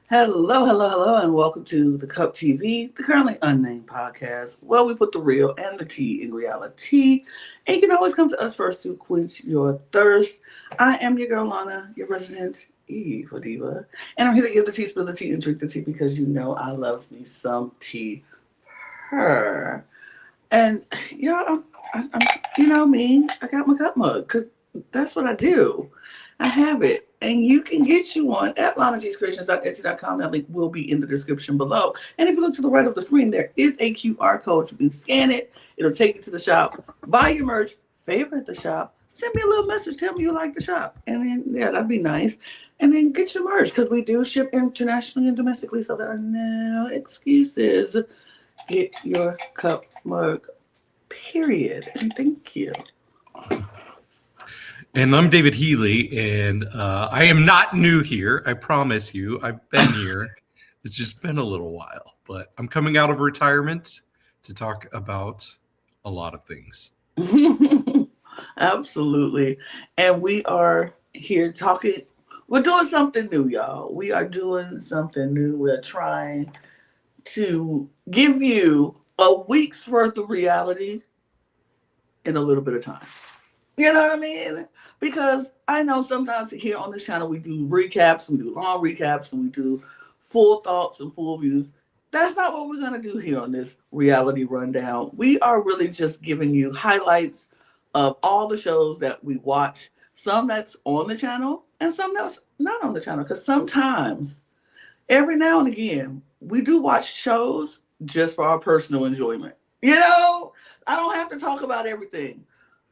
Hello, hello, hello, and welcome to the Cup TV, the Currently Unnamed Podcast. Well, we put the real and the tea in reality, and you can always come to us first to quench your thirst. I am your girl Lana, your resident Eva Diva, and I'm here to give the tea, spill the tea, and drink the tea because you know I love me some tea. Her and y'all, I'm you know me, I got my cup mug because that's what I do. I have it. And you can get you one at LanaGsCreations.etsy.com. That link will be in the description below. And if you look to the right of the screen, there is a QR code. You can scan it. It'll take you to the shop. Buy your merch. Favorite the shop. Send me a little message. Tell me you like the shop. And then, yeah, that'd be nice. And then get your merch because we do ship internationally and domestically. So there are no excuses. Get your cup mug. Period. And thank you. And I'm David Healy, and I am not new here. I promise you. I've been here. It's just been a little while, but I'm coming out of retirement to talk about a lot of things. Absolutely. And we are here talking. We're doing something new, y'all. We are doing something new. We're trying to give you a week's worth of reality in a little bit of time. You know what I mean? Because I know sometimes here on this channel we do recaps, we do long recaps, and we do full thoughts and full views. That's not what we're going to do here on this reality rundown. We are really just giving you highlights of all the shows that we watch, some that's on the channel and some that's not on the channel. Because sometimes, every now and again, we do watch shows just for our personal enjoyment. You know, I don't have to talk about everything.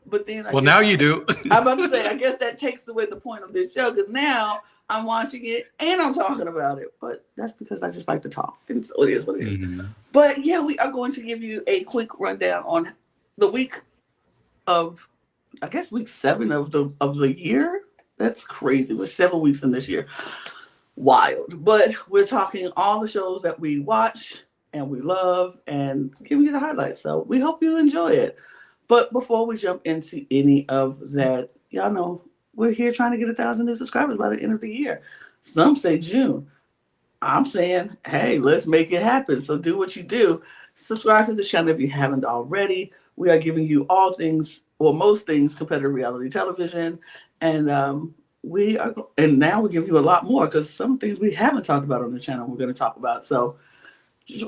But then now you do. I'm about to say, I guess that takes away the point of this show because now I'm watching it and I'm talking about it. But that's because I just like to talk. And so it is what it is. Mm-hmm. But yeah, we are going to give you a quick rundown on the week of, I guess, week 7 of the year. That's crazy. We're 7 weeks in this year. Wild. But we're talking all the shows that we watch and we love and giving you the highlights. So we hope you enjoy it. But before we jump into any of that, y'all know we're here trying to get 1,000 new subscribers by the end of the year. Some say June. I'm saying, hey, let's make it happen. So do what you do. Subscribe to the channel if you haven't already. We are giving you all things, or most things, competitive reality television. And now we're giving you a lot more because some things we haven't talked about on the channel we're going to talk about. So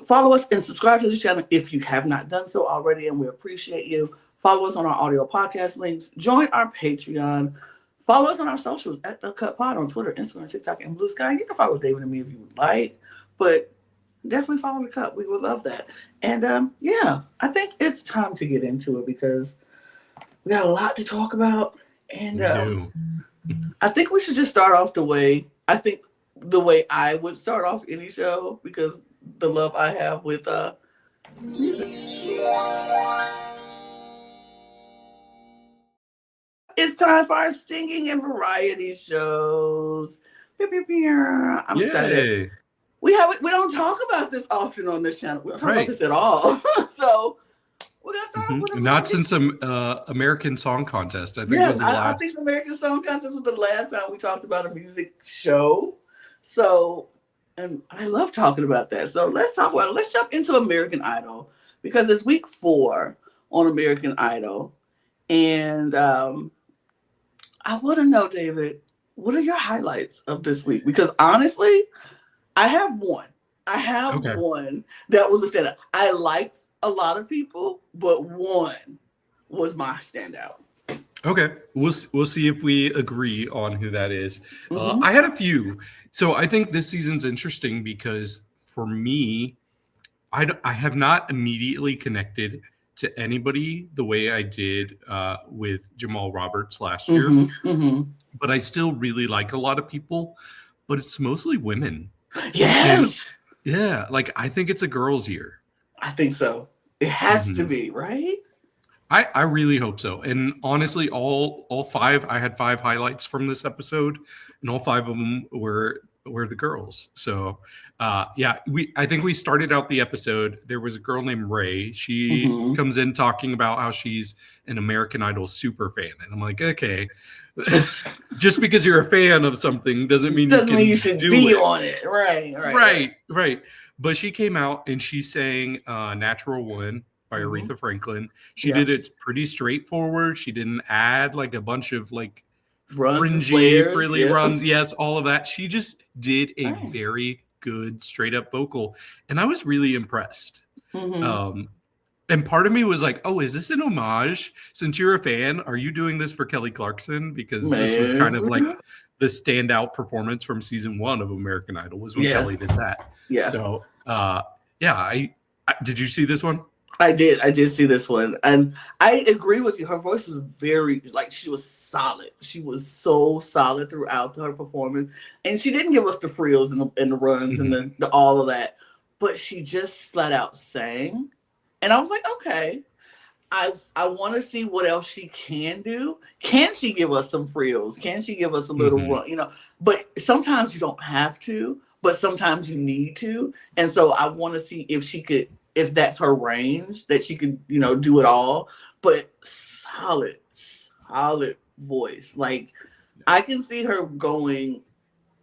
follow us and subscribe to the channel if you have not done so already, and we appreciate you. Follow us on our audio podcast links. Join our Patreon. Follow us on our socials at The Cut Pod on Twitter, Instagram, TikTok, and Blue Sky. You can follow David and me if you would like, but definitely follow The Cut. We would love that. And yeah, I think it's time to get into it because we got a lot to talk about. And I think we should just start off the way I would start off any show because the love I have with music. It's time for our singing and variety shows. I'm excited. We don't talk about this often on this channel. We don't talk about this at all. So we're gonna start off with not since American Song Contest. I think it was the last. I think American Song Contest was the last time we talked about a music show. So, and I love talking about that. So let's jump into American Idol because it's week 4 on American Idol. And I want to know, David, what are your highlights of this week? Because honestly, I have one. One that was a standout. I liked a lot of people, but one was my standout. Okay, we'll see if we agree on who that is. I had a few. So I think this season's interesting because for me, I have not immediately connected to anybody the way I did with Jamal Roberts last year. But I still really like a lot of people, but it's mostly women. Yes. And, yeah, like I think it's a girls' year. I think so. It has to be, right? I really hope so. And honestly, all 5, I had 5 highlights from this episode, and all 5 of them were were the girls. So I think we started out the episode. There was a girl named Ray. She comes in talking about how she's an American Idol super fan. And I'm like, okay, just because you're a fan of something doesn't mean you should be on it. Right. But she came out and she sang Natural One by Aretha Franklin. She did it pretty straightforward. She didn't add like a bunch of like frilly runs. Yes, all of that. She just did a very good straight up vocal. And I was really impressed. And part of me was like, oh, is this an homage? Since you're a fan, are you doing this for Kelly Clarkson? Because this was kind of like the standout performance from season 1 of American Idol was when Kelly did that. Yeah. So, I did you see this one? I did see this one. And I agree with you. Her voice was very, like, she was solid. She was so solid throughout her performance. And she didn't give us the frills and the runs and the all of that. But she just flat out sang. And I was like, okay, I want to see what else she can do. Can she give us some frills? Can she give us a little run? You know, but sometimes you don't have to, but sometimes you need to. And so I want to see if that's her range, that she could, you know, do it all. But solid voice. Like, I can see her going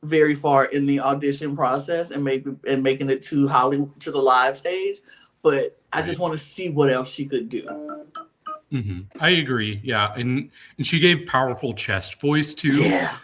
very far in the audition process and making it to Hollywood, to the live stage. But I just want to see what else she could do. I agree. Yeah. And she gave powerful chest voice too.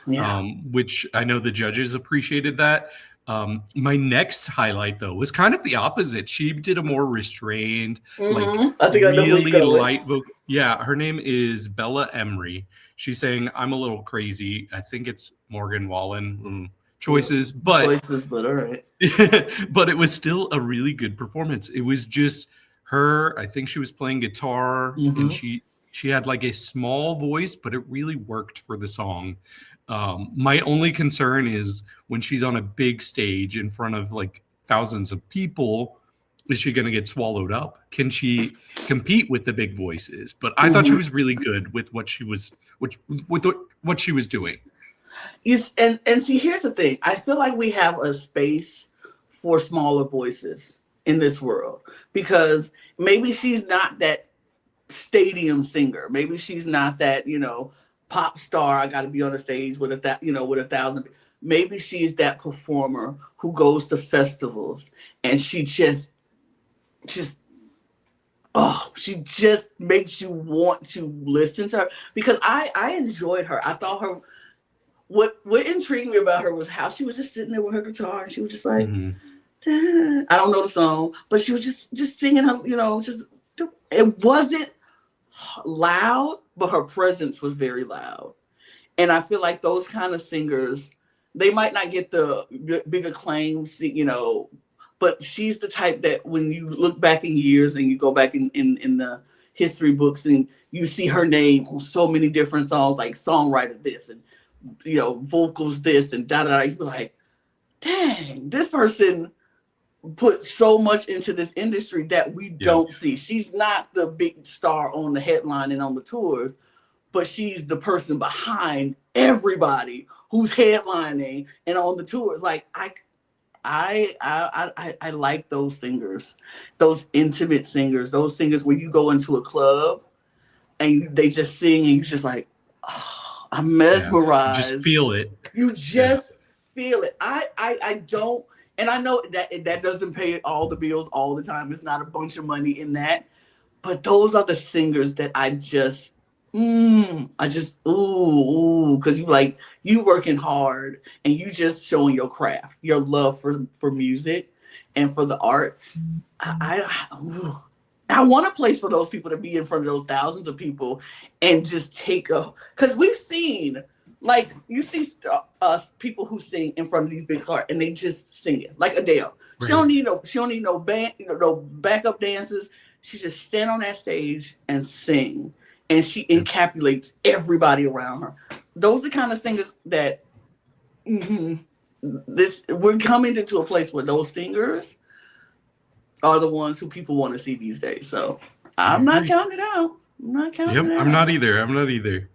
Yeah. Which I know the judges appreciated that. My next highlight though was kind of the opposite. She did a more restrained, like I think really light vocal. Yeah. Her name is Bella Emery. She's saying, I'm a little crazy. I think it's Morgan Wallen. Choices, but all right. But it was still a really good performance. It was just her. I think she was playing guitar, and she had like a small voice, but it really worked for the song. My only concern is when she's on a big stage in front of like thousands of people, is she going to get swallowed up? Can she compete with the big voices? But I thought she was really good with what she was, what she was doing. And see, here's the thing. I feel like we have a space for smaller voices in this world because maybe she's not that stadium singer. Maybe she's not that, you know, pop star. I got to be on the stage with with 1,000. Maybe she's that performer who goes to festivals and she just makes you want to listen to her because I enjoyed her. I thought her. What intrigued me about her was how she was just sitting there with her guitar and she was just like, I don't know the song, but she was just singing her, you know, it wasn't loud, but her presence was very loud. And I feel like those kind of singers, they might not get the big acclaims, you know, but she's the type that when you look back in years and you go back in the history books and you see her name on so many different songs, like songwriter this and, you know, vocals this and da-da-da, you're like, dang, this person put so much into this industry that we don't see. She's not the big star on the headline and on the tours, but she's the person behind everybody who's headlining and on the tours. Like, I like those singers, those intimate singers, those singers where you go into a club and they just sing and you're just like, oh, I'm mesmerized. Just feel it. You just feel it. I don't, and I know that doesn't pay all the bills all the time. It's not a bunch of money in that, but those are the singers that I just, because you working hard and you just showing your craft, your love for music and for the art. I want a place for those people to be in front of those thousands of people and just because we've seen, like, you see people who sing in front of these big cars and they just sing it, like Adele. Right. She don't need no band, no backup dancers. She just stand on that stage and sing, and she encapsulates everybody around her. Those are the kind of singers that we're coming into a place where those singers are the ones who people want to see these days. So I'm not counting it out. I'm not counting it out. I'm not either.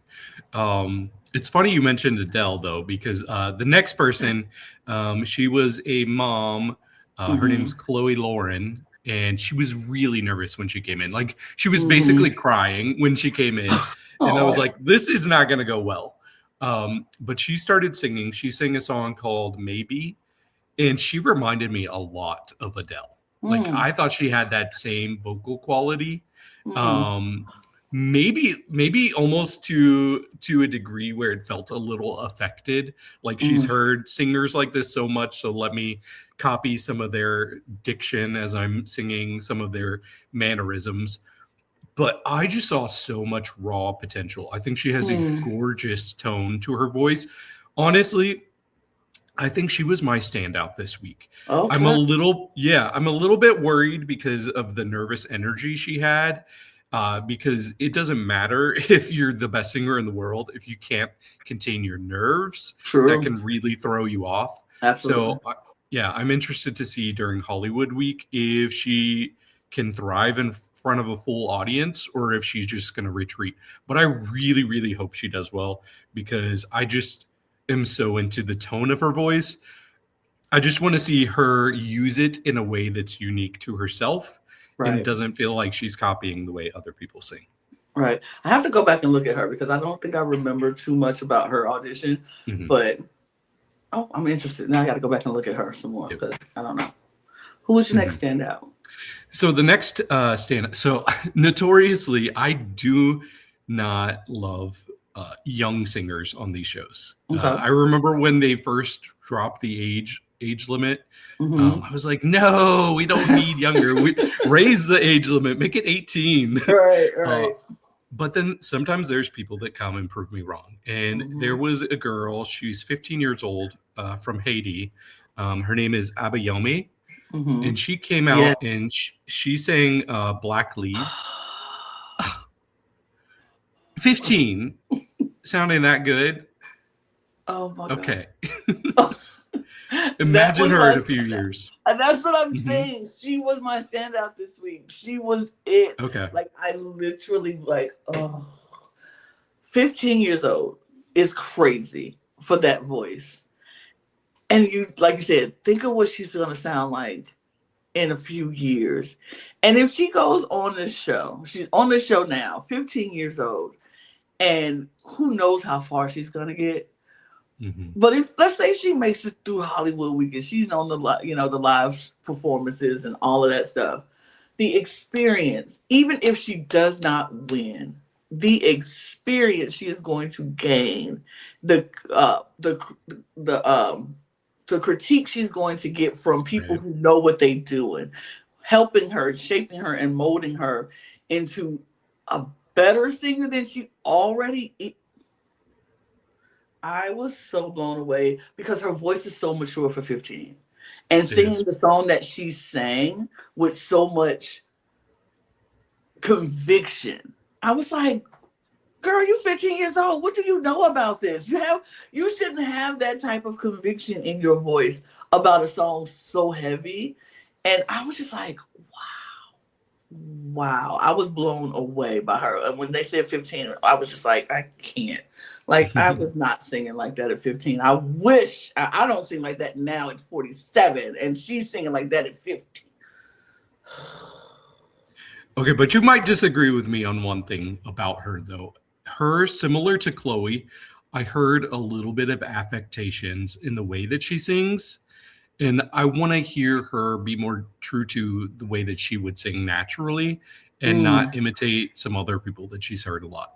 It's funny you mentioned Adele though, because the next person, she was a mom. Her name's Chloe Lauren, and she was really nervous when she came in. Like she was basically crying when she came in, and I was like, "This is not going to go well." But she started singing. She sang a song called "Maybe," and she reminded me a lot of Adele. Like I thought she had that same vocal quality. Maybe almost to a degree where it felt a little affected. Like she's heard singers like this so much, so let me copy some of their diction as I'm singing, some of their mannerisms. But I just saw so much raw potential. I think she has a gorgeous tone to her voice. Honestly, I think she was my standout this week. Okay. I'm a little bit worried because of the nervous energy she had. Because it doesn't matter if you're the best singer in the world, if you can't contain your nerves, that can really throw you off. Absolutely. So, I'm interested to see during Hollywood Week if she can thrive in front of a full audience or if she's just going to retreat. But I really, really hope she does well because I just am so into the tone of her voice. I just want to see her use it in a way that's unique to herself. Right. And doesn't feel like she's copying the way other people sing. Right. I have to go back and look at her because I don't think I remember too much about her audition. But I'm interested. Now I got to go back and look at her some more because I don't know. Who was your next standout? So the next standout. So notoriously, I do not love young singers on these shows. Okay. I remember when they first dropped the age limit. I was like, no, we don't need younger. We raise the age limit, make it 18. Right. But then sometimes there's people that come and prove me wrong. And there was a girl, she's 15 years old from Haiti. Her name is Abayomi. And she came out and she sang Black Leaves. 15. Sounding that good? Oh my God. Okay. Imagine her in a few years. And that's what I'm saying. She was my standout this week. She was it. Okay. Like I literally 15 years old is crazy for that voice. And you, like you said, think of what she's gonna sound like in a few years. And if she goes on this show, she's on the show now, 15 years old, and who knows how far she's gonna get. But if let's say she makes it through Hollywood Week and she's on the live performances and all of that stuff, the experience, even if she does not win, the experience she is going to gain, the critique she's going to get from people who know what they're doing, helping her, shaping her, and molding her into a better singer than she already is. I was so blown away because her voice is so mature for 15. And singing the song that she sang with so much conviction. I was like, girl, you're 15 years old. What do you know about this? You shouldn't have that type of conviction in your voice about a song so heavy. And I was just like, wow. I was blown away by her. And when they said 15, I was just like, I can't. Like, I was not singing like that at 15. I wish I don't sing like that now at 47, and she's singing like that at 15. Okay, but you might disagree with me on one thing about her, though. Her, similar to Chloe, I heard a little bit of affectations in the way that she sings, and I want to hear her be more true to the way that she would sing naturally and not imitate some other people that she's heard a lot.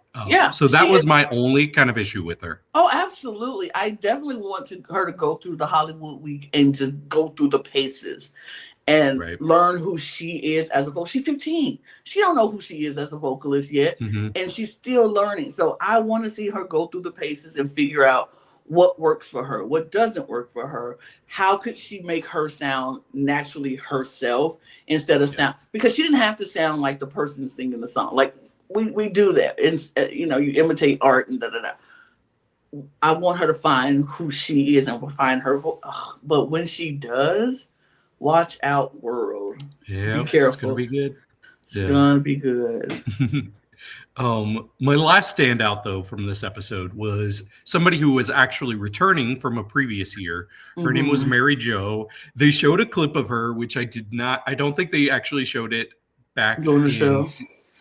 So that was my only kind of issue with her. Oh, absolutely. I definitely want her to go through the Hollywood Week and just go through the paces and learn who she is as a vocalist. She's 15. She don't know who she is as a vocalist yet, and she's still learning. So I want to see her go through the paces and figure out what works for her, what doesn't work for her. How could she make her sound naturally herself instead of sound, because she didn't have to sound like the person singing the song. Like we do that, and you imitate art and I want her to find who she is and find her. But when she does, watch out, world. Yeah, be careful. It's gonna be good. It's gonna be good. My last standout though from this episode was somebody who was actually returning from a previous year. Her name was Mary Jo. They showed a clip of her, which I don't think they actually showed it back Doing the show.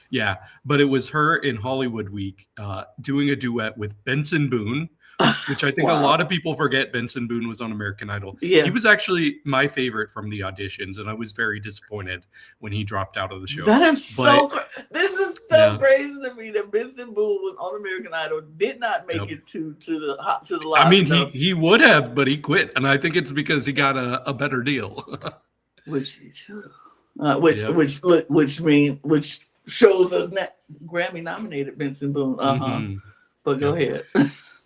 Yeah, but it was her in Hollywood Week doing a duet with Benson Boone, which I think a lot of people forget Benson Boone was on American Idol. Yeah. He was actually my favorite from the auditions, and I was very disappointed when he dropped out of the show. That is this is so crazy to me that Benson Boone was on American Idol, did not make it to the live. I mean, he would have, but he quit, and I think it's because he got a better deal. Which he should have. Which shows us that Grammy nominated Benson Boone. But go ahead.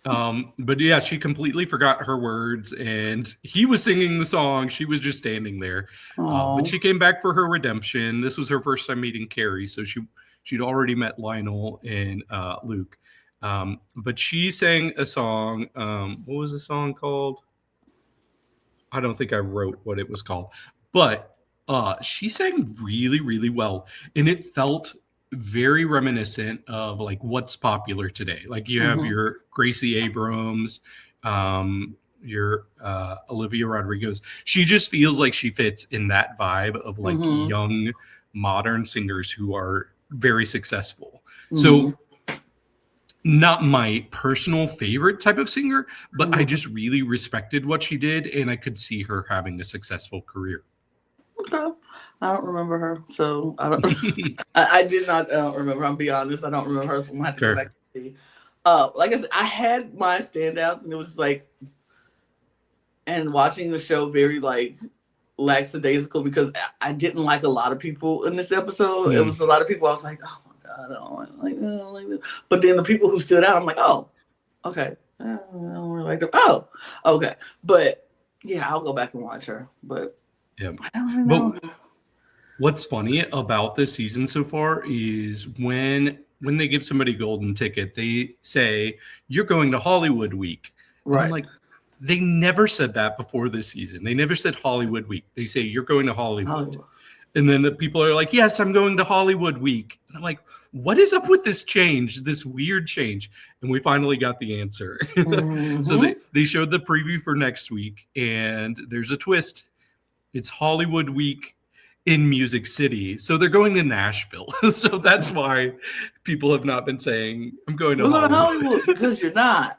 But yeah, she completely forgot her words, and he was singing the song. She was just standing there. But she came back for her redemption. This was her first time meeting Carrie, so she'd already met Lionel and Luke. But she sang a song. What was the song called? I don't think I wrote what it was called, but she sang really, really well, and it felt very reminiscent of like what's popular today. Like you have your Gracie Abrams, your Olivia Rodrigo's. She just feels like she fits in that vibe of like young modern singers who are very successful. So not my personal favorite type of singer, but I just really respected what she did, and I could see her having a successful career. Okay. I don't remember her, so I don't. I don't remember. I'll be honest. I don't remember her, so I'm gonna have to go back to see. Like I said, I had my standouts, and it was just like, and watching the show very like lackadaisical because I didn't like a lot of people in this episode. It was a lot of people. I was like, oh my god, I don't like this. But then the people who stood out, I'm like, oh, okay, I don't really like them. Oh, okay, but yeah, I'll go back and watch her. But yeah, I don't know. What's funny about this season so far is when they give somebody a golden ticket, they say, you're going to Hollywood Week. Right. I'm like, they never said that before this season. They never said Hollywood Week. They say, you're going to Hollywood. And then the people are like, yes, I'm going to Hollywood Week. And I'm like, what is up with this change, this weird change? And we finally got the answer. So they showed the preview for next week, and there's a twist. It's Hollywood Week in Music City. So they're going to Nashville. So that's why people have not been saying, I'm going to Hollywood. Because you're not.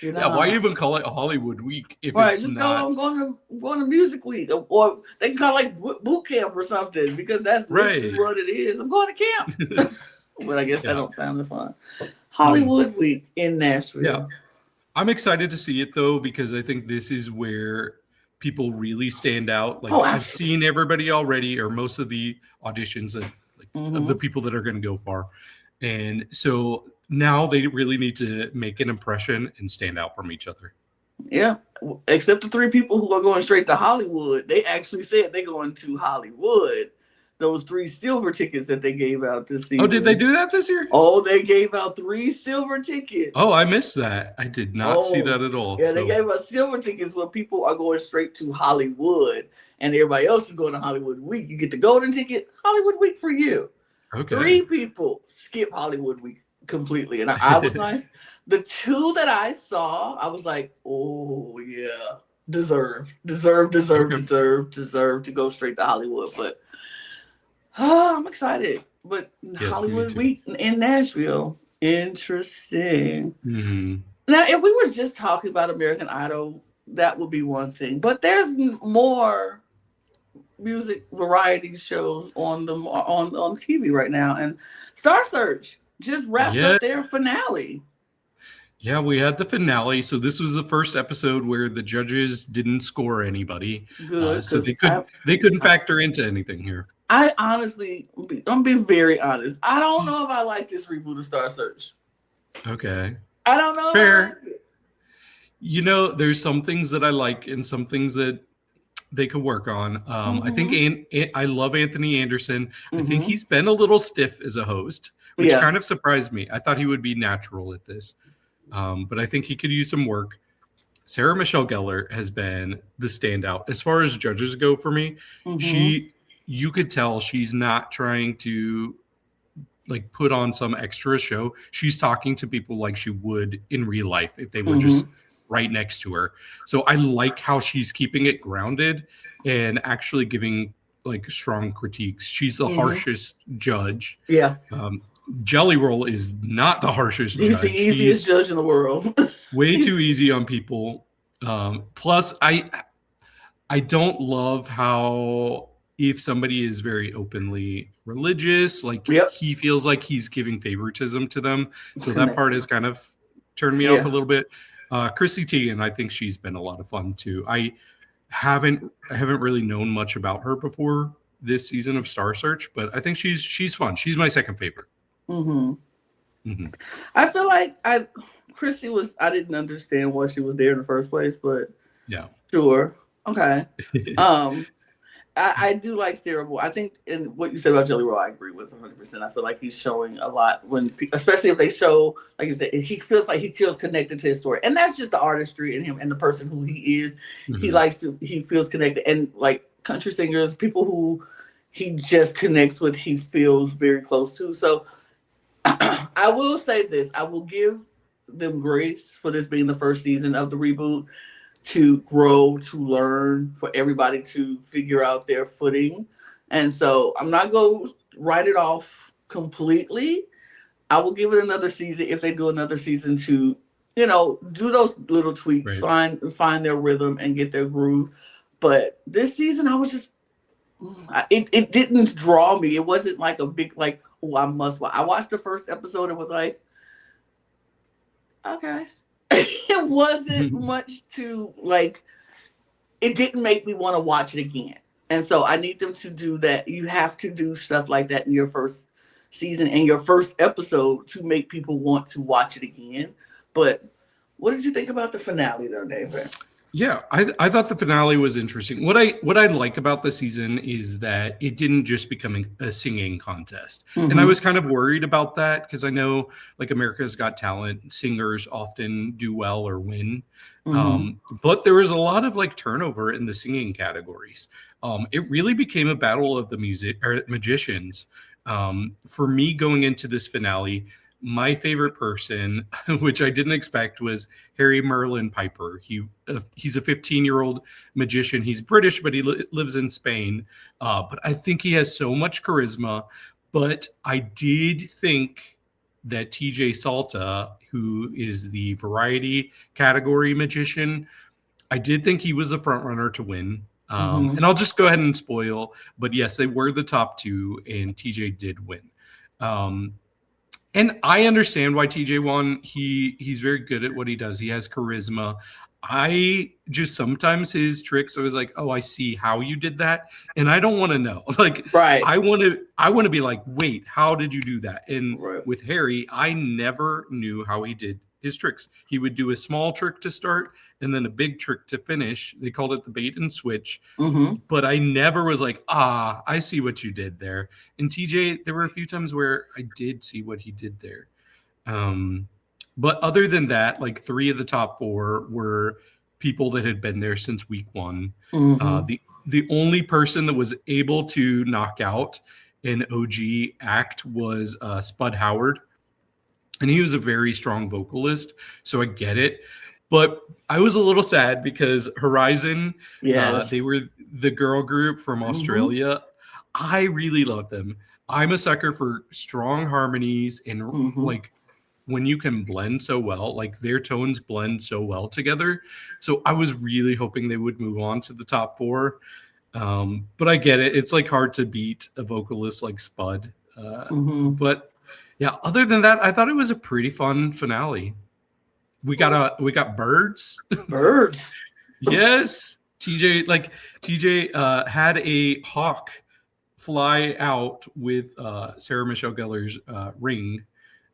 Yeah, why even call it Hollywood Week if it's just not? Go, I'm going to Music Week. Or they can call it like boot camp or something, because that's literally what it is. I'm going to camp. But I guess that don't sound fun. Hollywood Week in Nashville. Yeah. I'm excited to see it though, because I think this is where people really stand out. Like I've seen everybody already, or most of the auditions of the people that are going to go far. And so now they really need to make an impression and stand out from each other. Yeah. Except the 3 people who are going straight to Hollywood. They actually said they're going to Hollywood. Those 3 silver tickets that they gave out this season. Oh, did they do that this year? Oh, they gave out 3 silver tickets. Oh, I missed that. I did not see that at all. Yeah, they gave us silver tickets where people are going straight to Hollywood, and everybody else is going to Hollywood Week. You get the golden ticket, Hollywood Week for you. Okay. 3 people skip Hollywood Week completely. And I was like, the 2 that I saw, I was like, oh yeah, deserve to go straight to Hollywood. But I'm excited. But Hollywood Week in Nashville, interesting. Now, if we were just talking about American Idol, that would be one thing. But there's more music variety shows on TV right now, and Star Search just wrapped up their finale. Yeah, we had the finale. So this was the first episode where the judges didn't score anybody. Good. So they couldn't factor into anything here. I honestly, I'm being very honest. I don't know if I like this reboot of Star Search. Okay. I don't know. Fair. You know, there's some things that I like and some things that they could work on. I think I love Anthony Anderson. I think he's been a little stiff as a host, which kind of surprised me. I thought he would be natural at this. But I think he could use some work. Sarah Michelle Gellar has been the standout. As far as judges go for me, you could tell she's not trying to like put on some extra show. She's talking to people like she would in real life if they were just right next to her. So I like how she's keeping it grounded and actually giving like strong critiques. She's the harshest judge. Yeah. Jelly Roll is not the harshest He's judge. the easiest judge in the world. Way too easy on people. Plus, I don't love how if somebody is very openly religious, like he feels like he's giving favoritism to them. So that part has kind of turned me off a little bit. Chrissy Teigen, I think she's been a lot of fun too. I haven't really known much about her before this season of Star Search, but I think she's fun. She's my second favorite. I feel like Chrissy I didn't understand why she was there in the first place, but yeah, sure. Okay. I do like Sarah Moore. I think in what you said about Jelly Roll, I agree with 100%. I feel like he's showing a lot especially if they show, like you said, he feels connected to his story. And that's just the artistry in him and the person who he is. He feels connected. And like country singers, people who he just connects with, he feels very close to. So I will say this. I will give them grace for this being the first season of the reboot, to grow, to learn, for everybody to figure out their footing. And so I'm not going to write it off completely. I will give it another season if they do another season to, do those little tweaks, find their rhythm and get their groove. But this season, I was just, it didn't draw me. It wasn't like a big, like, oh, I must watch. I watched the first episode and was like, okay. It wasn't much to like, it didn't make me want to watch it again. And so I need them to do that. You have to do stuff like that in your first season and your first episode to make people want to watch it again. But what did you think about the finale though, David? Yeah, I thought the finale was interesting. What I like about the season is that it didn't just become a singing contest. And I was kind of worried about that because I know like America's Got Talent, singers often do well or win. But there was a lot of like turnover in the singing categories. It really became a battle of the magicians. For me going into this finale, my favorite person, which I didn't expect, was Harry Merlin Piper. He's a 15-year-old magician. He's British, but he lives in Spain. But I think he has so much charisma. But I did think that TJ Salta, who is the variety category magician, I did think he was a front runner to win. And I'll just go ahead and spoil. But yes, they were the top two, and TJ did win. And I understand why TJ won. He's very good at what he does. He has charisma. I just sometimes his tricks, I was like, oh, I see how you did that. And I don't want to know. Like, I want to be like, wait, how did you do that? And with Harry, I never knew how he did his tricks. He would do a small trick to start and then a big trick to finish. They called it the bait and switch. But I never was like, I see what you did there. And TJ, there were a few times where I did see what he did there. But other than that, like 3 of the top 4 were people that had been there since week 1. The only person that was able to knock out an OG act was Spud Howard. And he was a very strong vocalist, so I get it. But I was a little sad because Horizon, they were the girl group from Australia. I really love them. I'm a sucker for strong harmonies and like when you can blend so well, like their tones blend so well together. So I was really hoping they would move on to the top 4. But I get it. It's like hard to beat a vocalist like Spud. But yeah, other than that, I thought it was a pretty fun finale. We got birds. Birds. Yes. TJ had a hawk fly out with Sarah Michelle Gellar's ring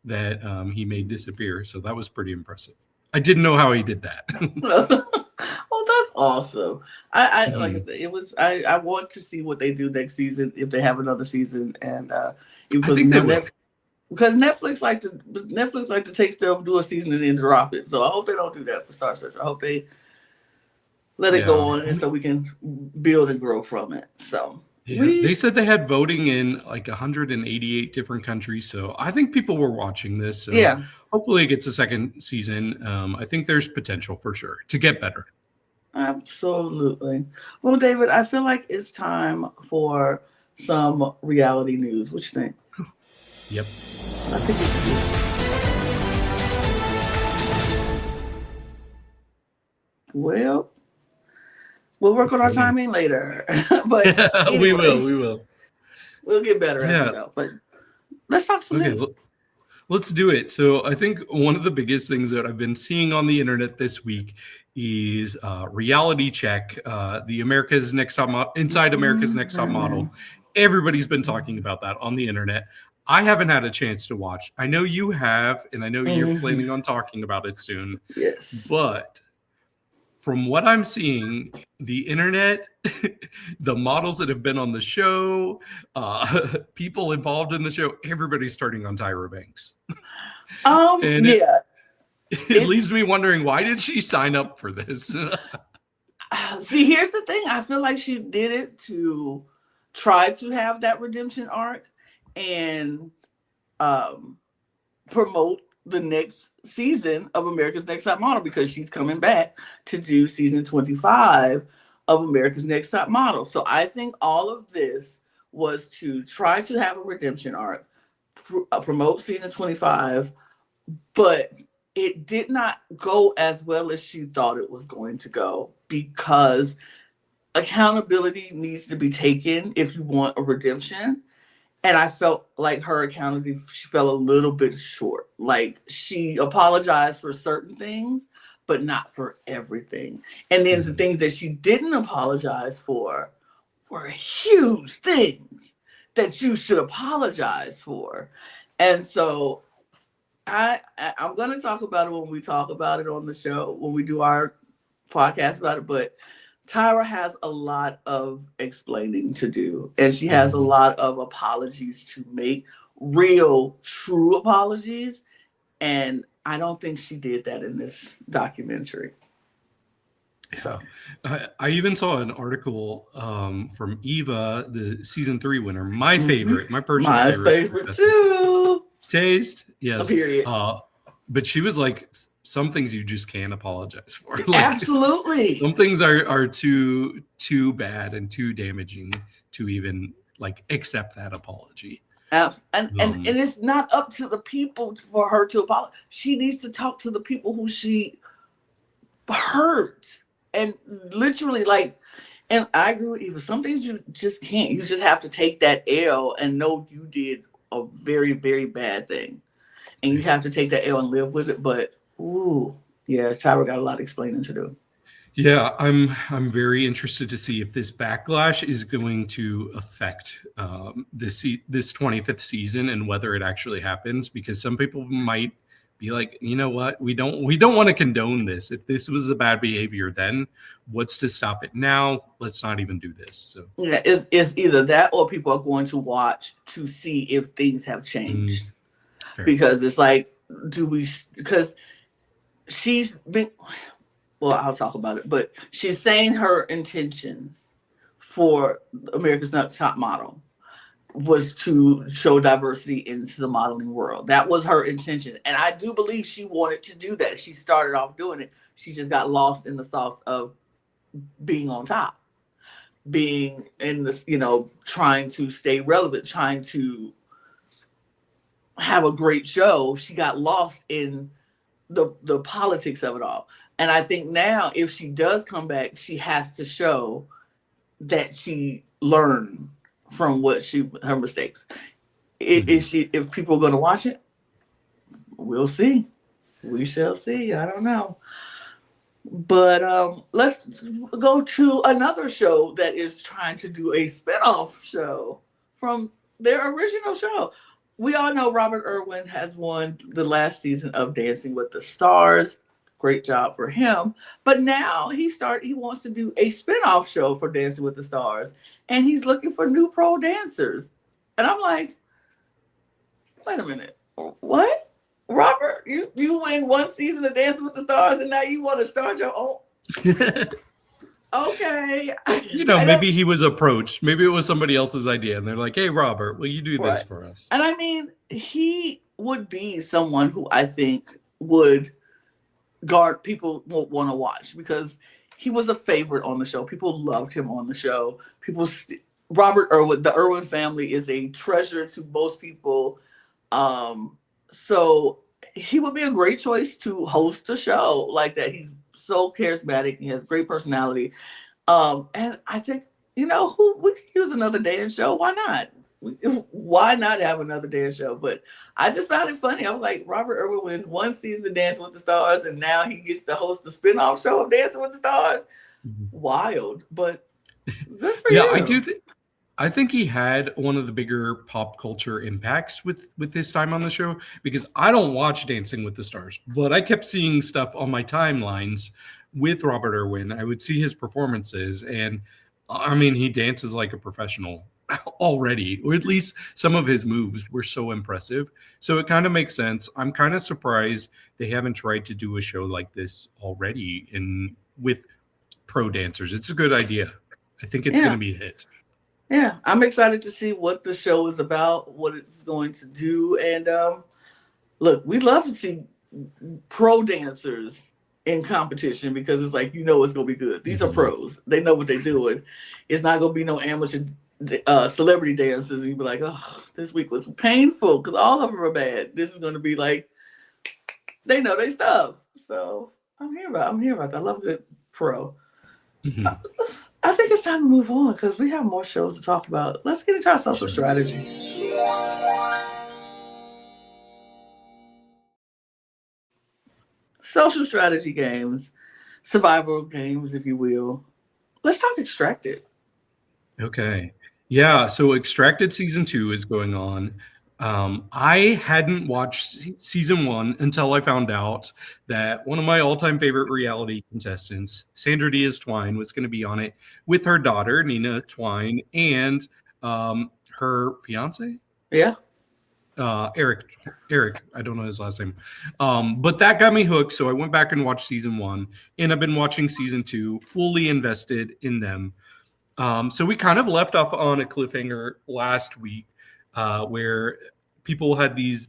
that he made disappear. So that was pretty impressive. I didn't know how he did that. Oh, that's awesome. I like I said, it was I want to see what they do next season if they have another season, and I think they will. Because Netflix like to take stuff, do a season, and then drop it. So I hope they don't do that for Star Search. I hope they let it go on, and so we can build and grow from it. So Yeah, they said they had voting in like 188 different countries. So I think people were watching this. So Yeah, hopefully it gets a second season. I think there's potential for sure to get better. absolutely. Well, David, I feel like it's time for some reality news. What you think? Yep. I think it's good. Well, we'll work on our timing later. But We anyway, will. we'll get better as we Yeah. go. But let's talk some news. Let's do it. So I think one of the biggest things that I've been seeing on the internet this week is Reality Check, the America's Next Top Inside America's Next Top Model. Everybody's been talking about that on the internet. I haven't had a chance to watch. I know you have, and I know you're planning on talking about it soon. Yes. But from what I'm seeing, the internet, the models that have been on the show, people involved in the show, everybody's starting on Tyra Banks. And yeah. It leaves me wondering, why did she sign up for this? See, here's the thing. I feel like she did it to try to have that redemption arc and promote the next season of America's Next Top Model, because she's coming back to do season 25 of America's Next Top Model. So I think all of this was to try to have a redemption arc, promote season 25, but it did not go as well as she thought it was going to go, because accountability needs to be taken if you want a redemption. And I felt like her accountability, she fell a little bit short. Like, she apologized for certain things, but not for everything. And then the things that she didn't apologize for were huge things that you should apologize for. And so I'm going to talk about it when we talk about it on the show, when we do our podcast about it. But Tyra has a lot of explaining to do, and she has a lot of apologies to make, real, true apologies. And I don't think she did that in this documentary. So I even saw an article from Eva, the season 3 winner, my favorite, my personal favorite too. Taste, yes. Period. But she was like, some things you just can't apologize for. Like, absolutely. Some things are too bad and too damaging to even like accept that apology. And it's not up to the people for her to apologize. She needs to talk to the people who she hurt. And literally, like, and I agree with Eva, some things you just can't. You just have to take that L and know you did a very, very bad thing. And you have to take that L and live with it. But, yeah, Tyra got a lot of explaining to do. Yeah, I'm very interested to see if this backlash is going to affect this 25th season and whether it actually happens, because some people might be like, you know what, we don't want to condone this. If this was a bad behavior, then what's to stop it now? Let's not even do this. So yeah, it's either that or people are going to watch to see if things have changed. Because it's like, because she's been, well, I'll talk about it, but she's saying her intentions for America's Next Top Model was to show diversity into the modeling world. That was her intention. And I do believe she wanted to do that. She started off doing it. She just got lost in the sauce of being on top, being in this, trying to stay relevant, trying to have a great show. She got lost in the politics of it all. And I think now if she does come back, she has to show that she learned from her mistakes. If people are going to watch it, we'll see. We shall see. I don't know. But let's go to another show that is trying to do a spinoff show from their original show. We all know Robert Irwin has won the last season of Dancing with the Stars. Great job for him. But now he wants to do a spinoff show for Dancing with the Stars. And he's looking for new pro dancers. And I'm like, wait a minute. What? Robert, you win one season of Dancing with the Stars and now you want to start your own? Okay. Maybe he was approached. Maybe it was somebody else's idea. And they're like, hey, Robert, will you do this Right. for us? And I mean, he would be someone who I think would people won't want to watch because he was a favorite on the show. People loved him on the show. Robert Irwin, the Irwin family is a treasure to most people. So he would be a great choice to host a show like that. He's so charismatic. He has great personality. And I think, who we could use another dance show. Why not? Why not have another dance show? But I just found it funny. I was like, Robert Irwin wins one season of Dancing with the Stars, and now he gets to host the spinoff show of Dancing with the Stars. Wild, but good for you. Yeah, I think he had one of the bigger pop culture impacts with his time on the show, because I don't watch Dancing with the Stars, but I kept seeing stuff on my timelines with Robert Irwin. I would see his performances, and I mean, he dances like a professional already, or at least some of his moves were so impressive. So it kind of makes sense. I'm kind of surprised they haven't tried to do a show like this already with pro dancers. It's a good idea. I think it's going to be a hit. Yeah, I'm excited to see what the show is about, what it's going to do. And look, we love to see pro dancers in competition because it's like, it's going to be good. These are pros. They know what they're doing. It's not going to be no amateur celebrity dancers. And you'd be like, oh, this week was painful because all of them are bad. This is going to be like, they know their stuff. So I'm here about that. I love a good pro. I think it's time to move on because we have more shows to talk about. Let's get into our social strategy. Social strategy games, survival games, if you will. Let's talk Extracted. Okay. Yeah, so Extracted Season 2 is going on. I hadn't watched Season 1 until I found out that one of my all-time favorite reality contestants, Sandra Diaz-Twine, was going to be on it with her daughter, Nina Twine, and her fiance? Yeah. Eric, I don't know his last name. But that got me hooked, so I went back and watched Season 1, and I've been watching Season 2, fully invested in them. So we kind of left off on a cliffhanger last week, where people had these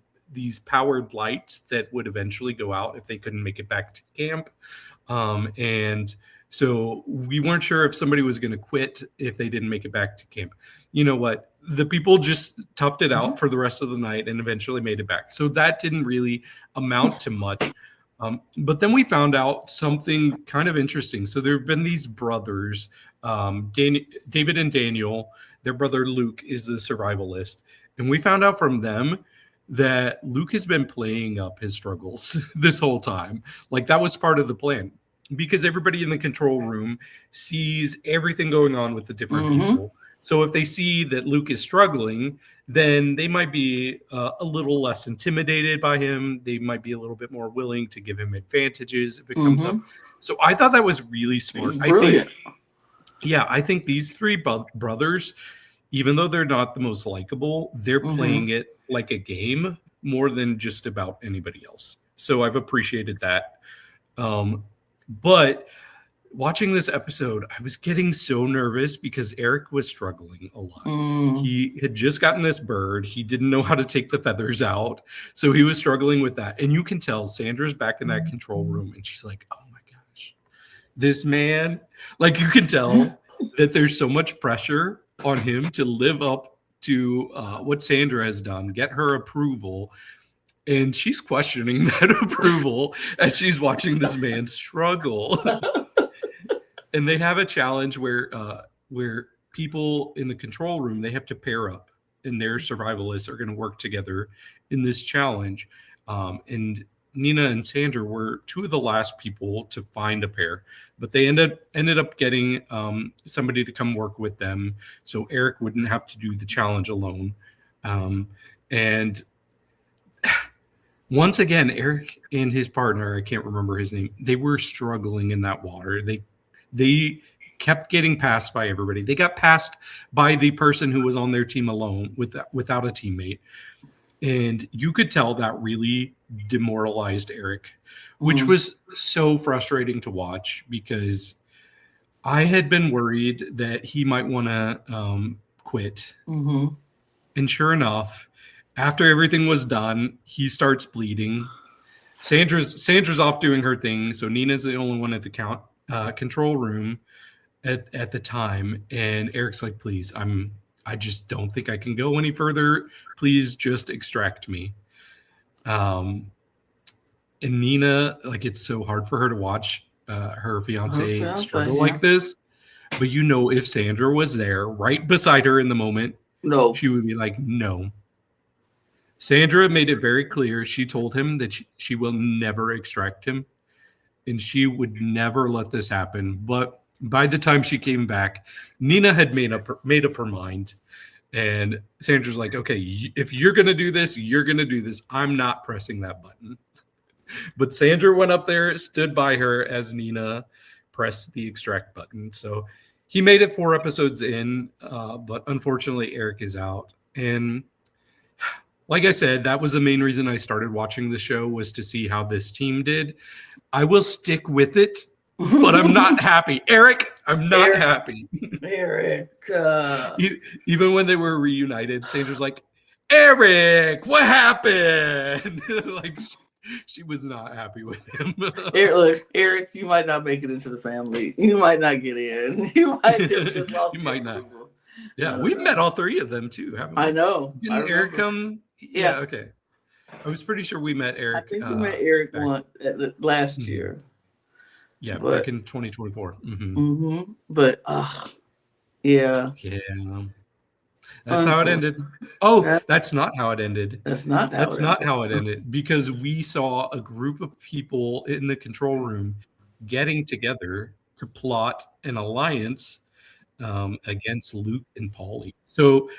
powered lights that would eventually go out if they couldn't make it back to camp. And so we weren't sure if somebody was going to quit if they didn't make it back to camp. You know what? The people just toughed it out for the rest of the night and eventually made it back. So that didn't really amount to much. But then we found out something kind of interesting. So there have been these brothers, David and Daniel. Their brother Luke is the survivalist. And we found out from them that Luke has been playing up his struggles this whole time. Like, that was part of the plan, because everybody in the control room sees everything going on with the different people. So if they see that Luke is struggling, then they might be a little less intimidated by him. They might be a little bit more willing to give him advantages if it comes up. So I thought that was really smart. I think these three brothers, even though they're not the most likable, they're playing it like a game more than just about anybody else. So I've appreciated that. But watching this episode, I was getting so nervous because Eric was struggling a lot. He had just gotten this bird. He didn't know how to take the feathers out. So he was struggling with that. And you can tell Sandra's back in that control room and she's like, oh my gosh, this man, like, you can tell that there's so much pressure on him to live up to what Sandra has done, get her approval. And she's questioning that approval as she's watching this man struggle. And they have a challenge where people in the control room, they have to pair up, and their survivalists are going to work together in this challenge. And Nina and Sandra were two of the last people to find a pair, but they ended up getting somebody to come work with them, so Eric wouldn't have to do the challenge alone. And once again, Eric and his partner, I can't remember his name, they were struggling in that water. They kept getting passed by everybody. They got passed by the person who was on their team alone without a teammate. And you could tell that really demoralized Eric, which was so frustrating to watch, because I had been worried that he might want to quit. Mm-hmm. And sure enough, after everything was done, he starts bleeding. Sandra's off doing her thing, so Nina's the only one at the control room at the time. And Eric's like, please, I just don't think I can go any further. Please just extract me. And Nina, like, it's so hard for her to watch her fiance struggle like this. But if Sandra was there right beside her in the moment, no, she would be like, no. Sandra made it very clear. She told him that she will never extract him, and she would never let this happen. But by the time she came back, Nina had made up her mind. And Sandra's like, okay, if you're going to do this, you're going to do this. I'm not pressing that button. But Sandra went up there, stood by her as Nina pressed the extract button. So he made it 4 episodes in, but unfortunately Eric is out. And like I said, that was the main reason I started watching the show, was to see how this team did. I will stick with it, but I'm not happy. Eric, I'm not happy. Eric. Even when they were reunited, Sandra's like, Eric, what happened? Like, she was not happy with him. Eric, you might not make it into the family. You might not get in. You might have just lost. You might not. Yeah, we've met all 3 of them too, haven't we? I know. Didn't Eric come? Yeah, okay. I was pretty sure we met Eric. I think we met Eric last year. Yeah, back in 2024. But yeah. That's how it ended. Oh, that's not how it ended. That's not how it ended, because we saw a group of people in the control room getting together to plot an alliance against Luke and Paulie. So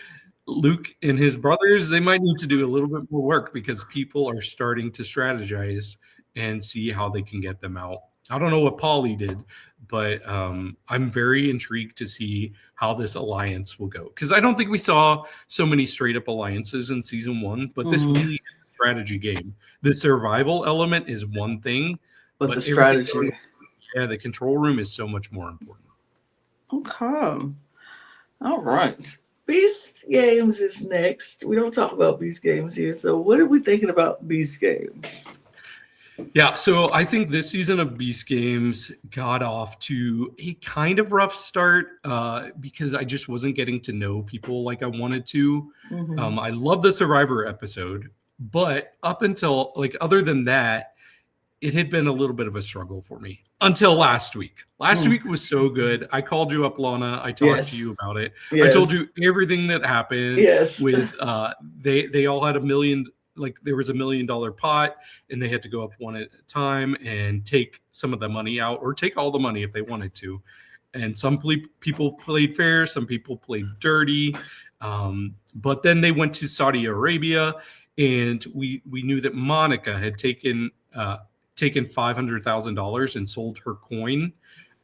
Luke and his brothers, they might need to do a little bit more work, because people are starting to strategize and see how they can get them out. I don't know what Paulie did, but I'm very intrigued to see how this alliance will go, because I don't think we saw so many straight up alliances in season 1, but this really is a strategy game. The survival element is one thing, but the strategy, the control room is so much more important. Okay. All right. Beast Games is next. We don't talk about Beast Games here. So what are we thinking about Beast Games? Yeah, so I think this season of Beast Games got off to a kind of rough start because I just wasn't getting to know people like I wanted to. I love the Survivor episode, but up until, other than that, it had been a little bit of a struggle for me until last week. Last week was so good. I called you up, Lana. I talked to you about it. I told you everything that happened. With they all had $1 million. There was $1 million pot, and they had to go up one at a time and take some of the money out, or take all the money if they wanted to. And some people played fair, some people played dirty. But then they went to Saudi Arabia, and we knew that Monica had taken $500,000 and sold her coin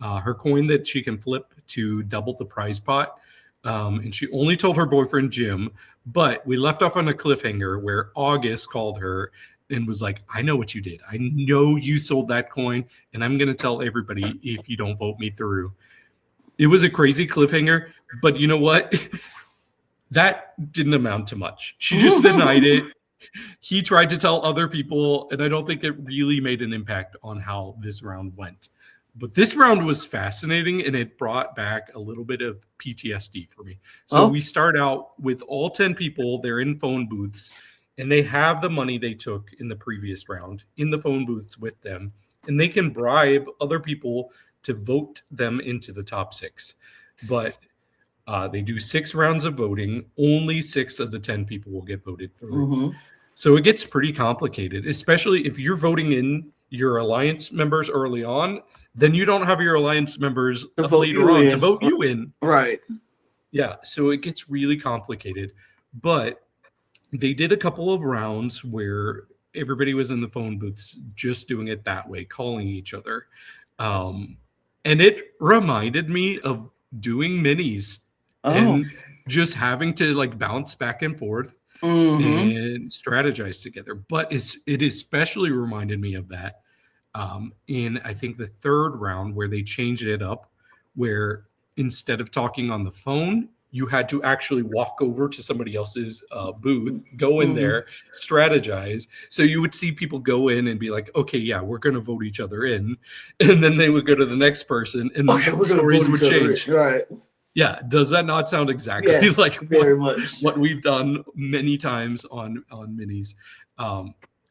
that she can flip to double the prize pot. And she only told her boyfriend Jim, but we left off on a cliffhanger where August called her and was like, I know what you did. I know you sold that coin, and I'm going to tell everybody if you don't vote me through. It was a crazy cliffhanger, but you know what? That didn't amount to much. She just denied it. He tried to tell other people, and I don't think it really made an impact on how this round went. But this round was fascinating, and it brought back a little bit of PTSD for me. So we start out with all 10 people. They're in phone booths, and they have the money they took in the previous round in the phone booths with them, and they can bribe other people to vote them into the top 6. But they do 6 rounds of voting. Only 6 of the 10 people will get voted through. So it gets pretty complicated, especially if you're voting in your alliance members early on. Then you don't have your alliance members later on to vote you in. Right. Yeah, so it gets really complicated. But they did a couple of rounds where everybody was in the phone booths just doing it that way, calling each other. And it reminded me of doing minis and just having to bounce back and forth and strategize together. But it especially reminded me of that in, I think, the 3rd round, where they changed it up, where instead of talking on the phone, you had to actually walk over to somebody else's booth, go in there, strategize. So you would see people go in and be like, okay, yeah, we're going to vote each other in. And then they would go to the next person and the stories would change. Right. Yeah. Does that not sound exactly like very much what we've done many times on minis?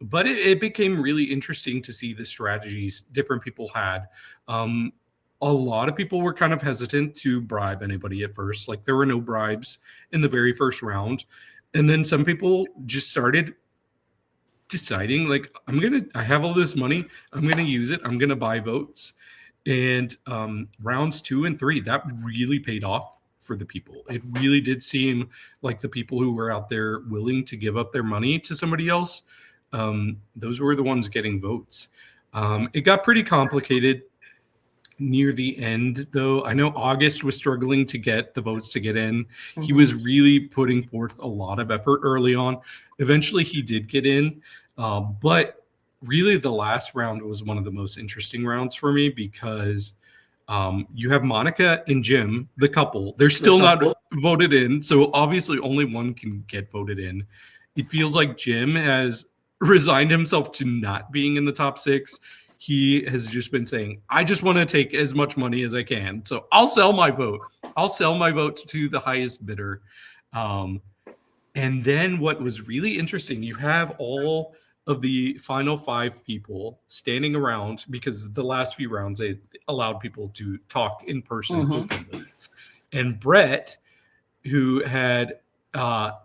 But it became really interesting to see the strategies different people had. A lot of people were kind of hesitant to bribe anybody at first. Like there were no bribes in the very first round. And then some people just started deciding like, I have all this money. I'm going to use it. I'm going to buy votes. And rounds 2 and 3, that really paid off for the people. It really did seem like the people who were out there willing to give up their money to somebody else, those were the ones getting votes. It got pretty complicated near the end, though. I know August was struggling to get the votes to get in. He was really putting forth a lot of effort early on. Eventually, he did get in, but really the last round was one of the most interesting rounds for me because you have Monica and Jim, the couple. They're still not voted in, so obviously only one can get voted in. It feels like Jim has resigned himself to not being in the top 6. He has just been saying, I just want to take as much money as I can. So I'll sell my vote. I'll sell my vote to the highest bidder. And then what was really interesting, you have all of the final 5 people standing around because the last few rounds, they allowed people to talk in person openly. And Brett, who had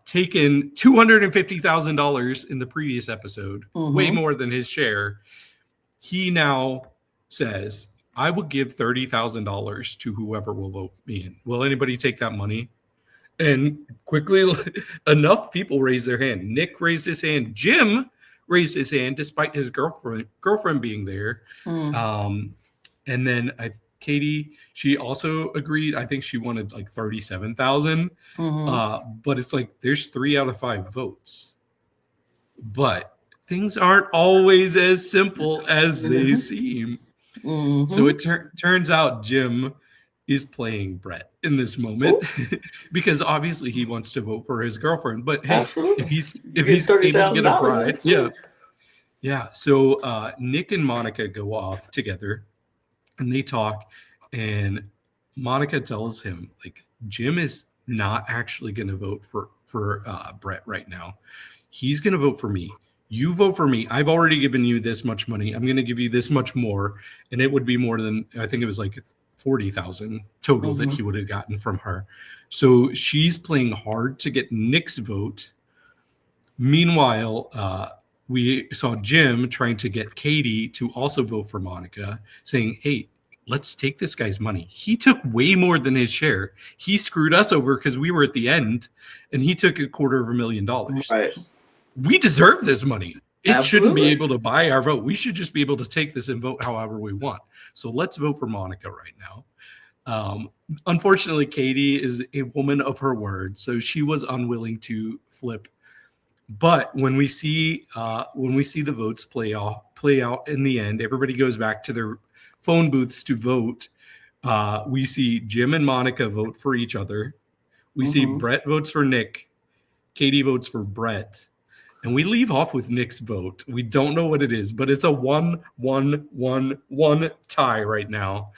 taken $250,000 in the previous episode, way more than his share, he now says, I will give $30,000 to whoever will vote me in. Will anybody take that money? And quickly, enough people raised their hand. Nick raised his hand. Jim raised his hand despite his girlfriend being there. And then Katie, she also agreed. I think she wanted like 37,000. But it's like there's 3 out of 5 votes. But things aren't always as simple as they seem. So it turns out Jim is playing Brett in this moment because obviously he wants to vote for his girlfriend. But hey, if he's able to get a bride, yeah. So Nick and Monica go off together and they talk, and Monica tells him like Jim is not actually going to vote for Brett right now. He's going to vote for me. You vote for me. I've already given you this much money. I'm going to give you this much more. And it would be more than, I think it was like 40,000 total that he would have gotten from her. So she's playing hard to get Nick's vote. Meanwhile, we saw Jim trying to get Katie to also vote for Monica, saying, hey, let's take this guy's money. He took way more than his share. He screwed us over because we were at the end, and he took $250,000. Right. We deserve this money. It Absolutely. Shouldn't be able to buy our vote. We should just be able to take this and vote however we want. So let's vote for Monica right now. Unfortunately, Katie is a woman of her word, so she was unwilling to flip. But when we see the votes play out in the end, everybody goes back to their phone booths to vote. We see Jim and Monica vote for each other. We see Brett votes for Nick. Katie votes for Brett. And we leave off with Nick's vote. We don't know what it is, but it's a 1-1-1-1 tie right now.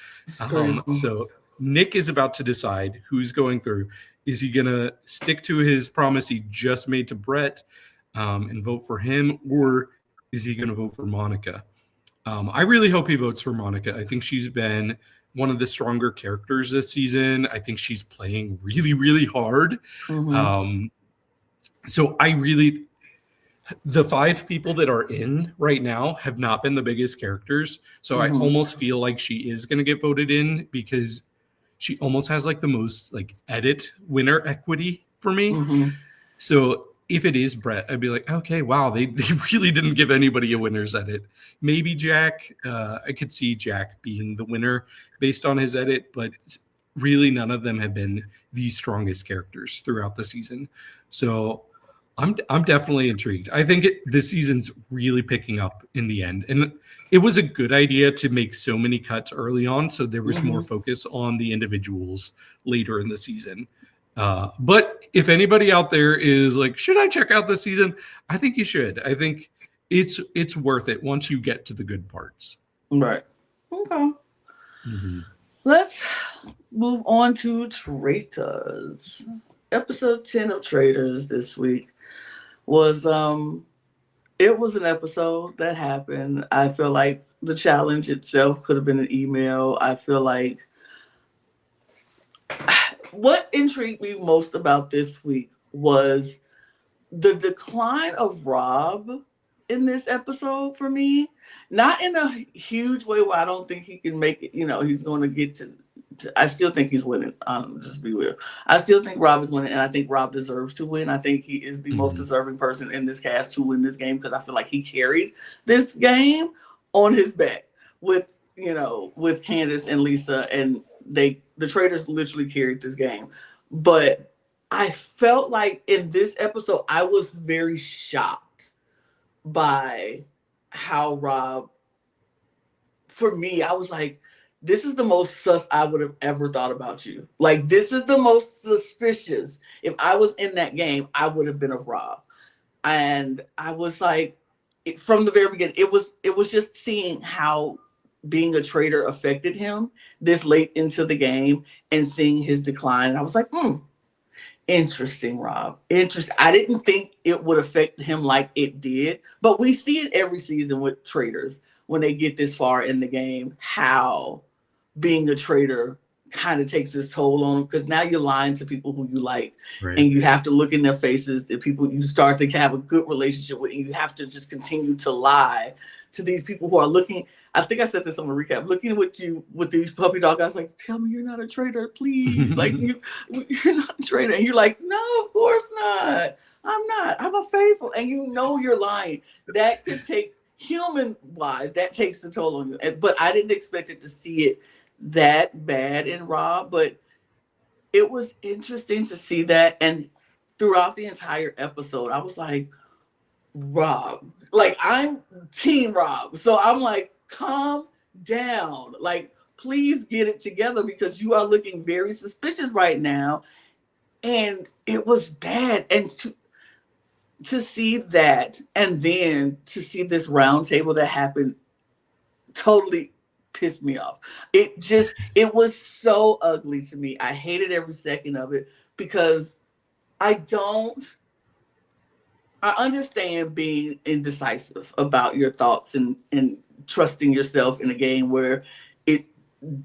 So Nick is about to decide who's going through. Is he going to stick to his promise he just made to Brett and vote for him, or is he going to vote for Monica? I really hope he votes for Monica. I think she's been one of the stronger characters this season. I think she's playing really, really hard. So the 5 people that are in right now have not been the biggest characters. So I almost feel like she is going to get voted in because she almost has like the most like edit winner equity for me. So if it is Brett, I'd be like, okay, wow, they really didn't give anybody a winner's edit. Maybe Jack, I could see Jack being the winner based on his edit, but really none of them have been the strongest characters throughout the season. So I'm definitely intrigued. I think this season's really picking up in the end, and it was a good idea to make so many cuts early on, so there was more focus on the individuals later in the season. But if anybody out there is like, should I check out this season? I think you should. I think it's worth it once you get to the good parts. Right. Okay. Let's move on to Traitors. Episode 10 of Traitors this week was it was an episode that happened. I feel like the challenge itself could have been an email. I feel like what intrigued me most about this week was the decline of Rob in this episode for me. Not in a huge way where I don't think he can make it, he's going to get to I still think he's winning. Just be real. I still think Rob is winning, and I think Rob deserves to win. I think he is the most deserving person in this cast to win this game because I feel like he carried this game on his back with Candace and Lisa, and the Traitors literally carried this game. But I felt like in this episode, I was very shocked by how Rob, for me, I was like, this is the most sus I would have ever thought about you. Like, this is the most suspicious. If I was in that game, I would have been a Rob. And I was like, from the very beginning, it was just seeing how being a traitor affected him this late into the game and seeing his decline. And I was like, interesting, Rob. Interesting. I didn't think it would affect him like it did, but we see it every season with traitors when they get this far in the game, how being a traitor kind of takes its toll on them, because now you're lying to people who you like, right? And you have to look in their faces, the people you start to have a good relationship with, and you have to just continue to lie to these people who are looking. I think I said this on the recap, looking at you with these puppy dog eyes, like, tell me you're not a traitor, please. Like, you're not a traitor. And you're like, no, of course not. I'm not. I'm a faithful. And you're lying. That could take, human-wise, that takes a toll on you. But I didn't expect it to see it that bad in Rob, but it was interesting to see that. And throughout the entire episode, I was like, Rob, like, I'm team Rob. So I'm like, calm down. Like, please get it together because you are looking very suspicious right now. And it was bad. And to see that, and then to see this round table that happened, totally pissed me off. It was so ugly to me. I hated every second of it because I understand being indecisive about your thoughts and trusting yourself in a game where it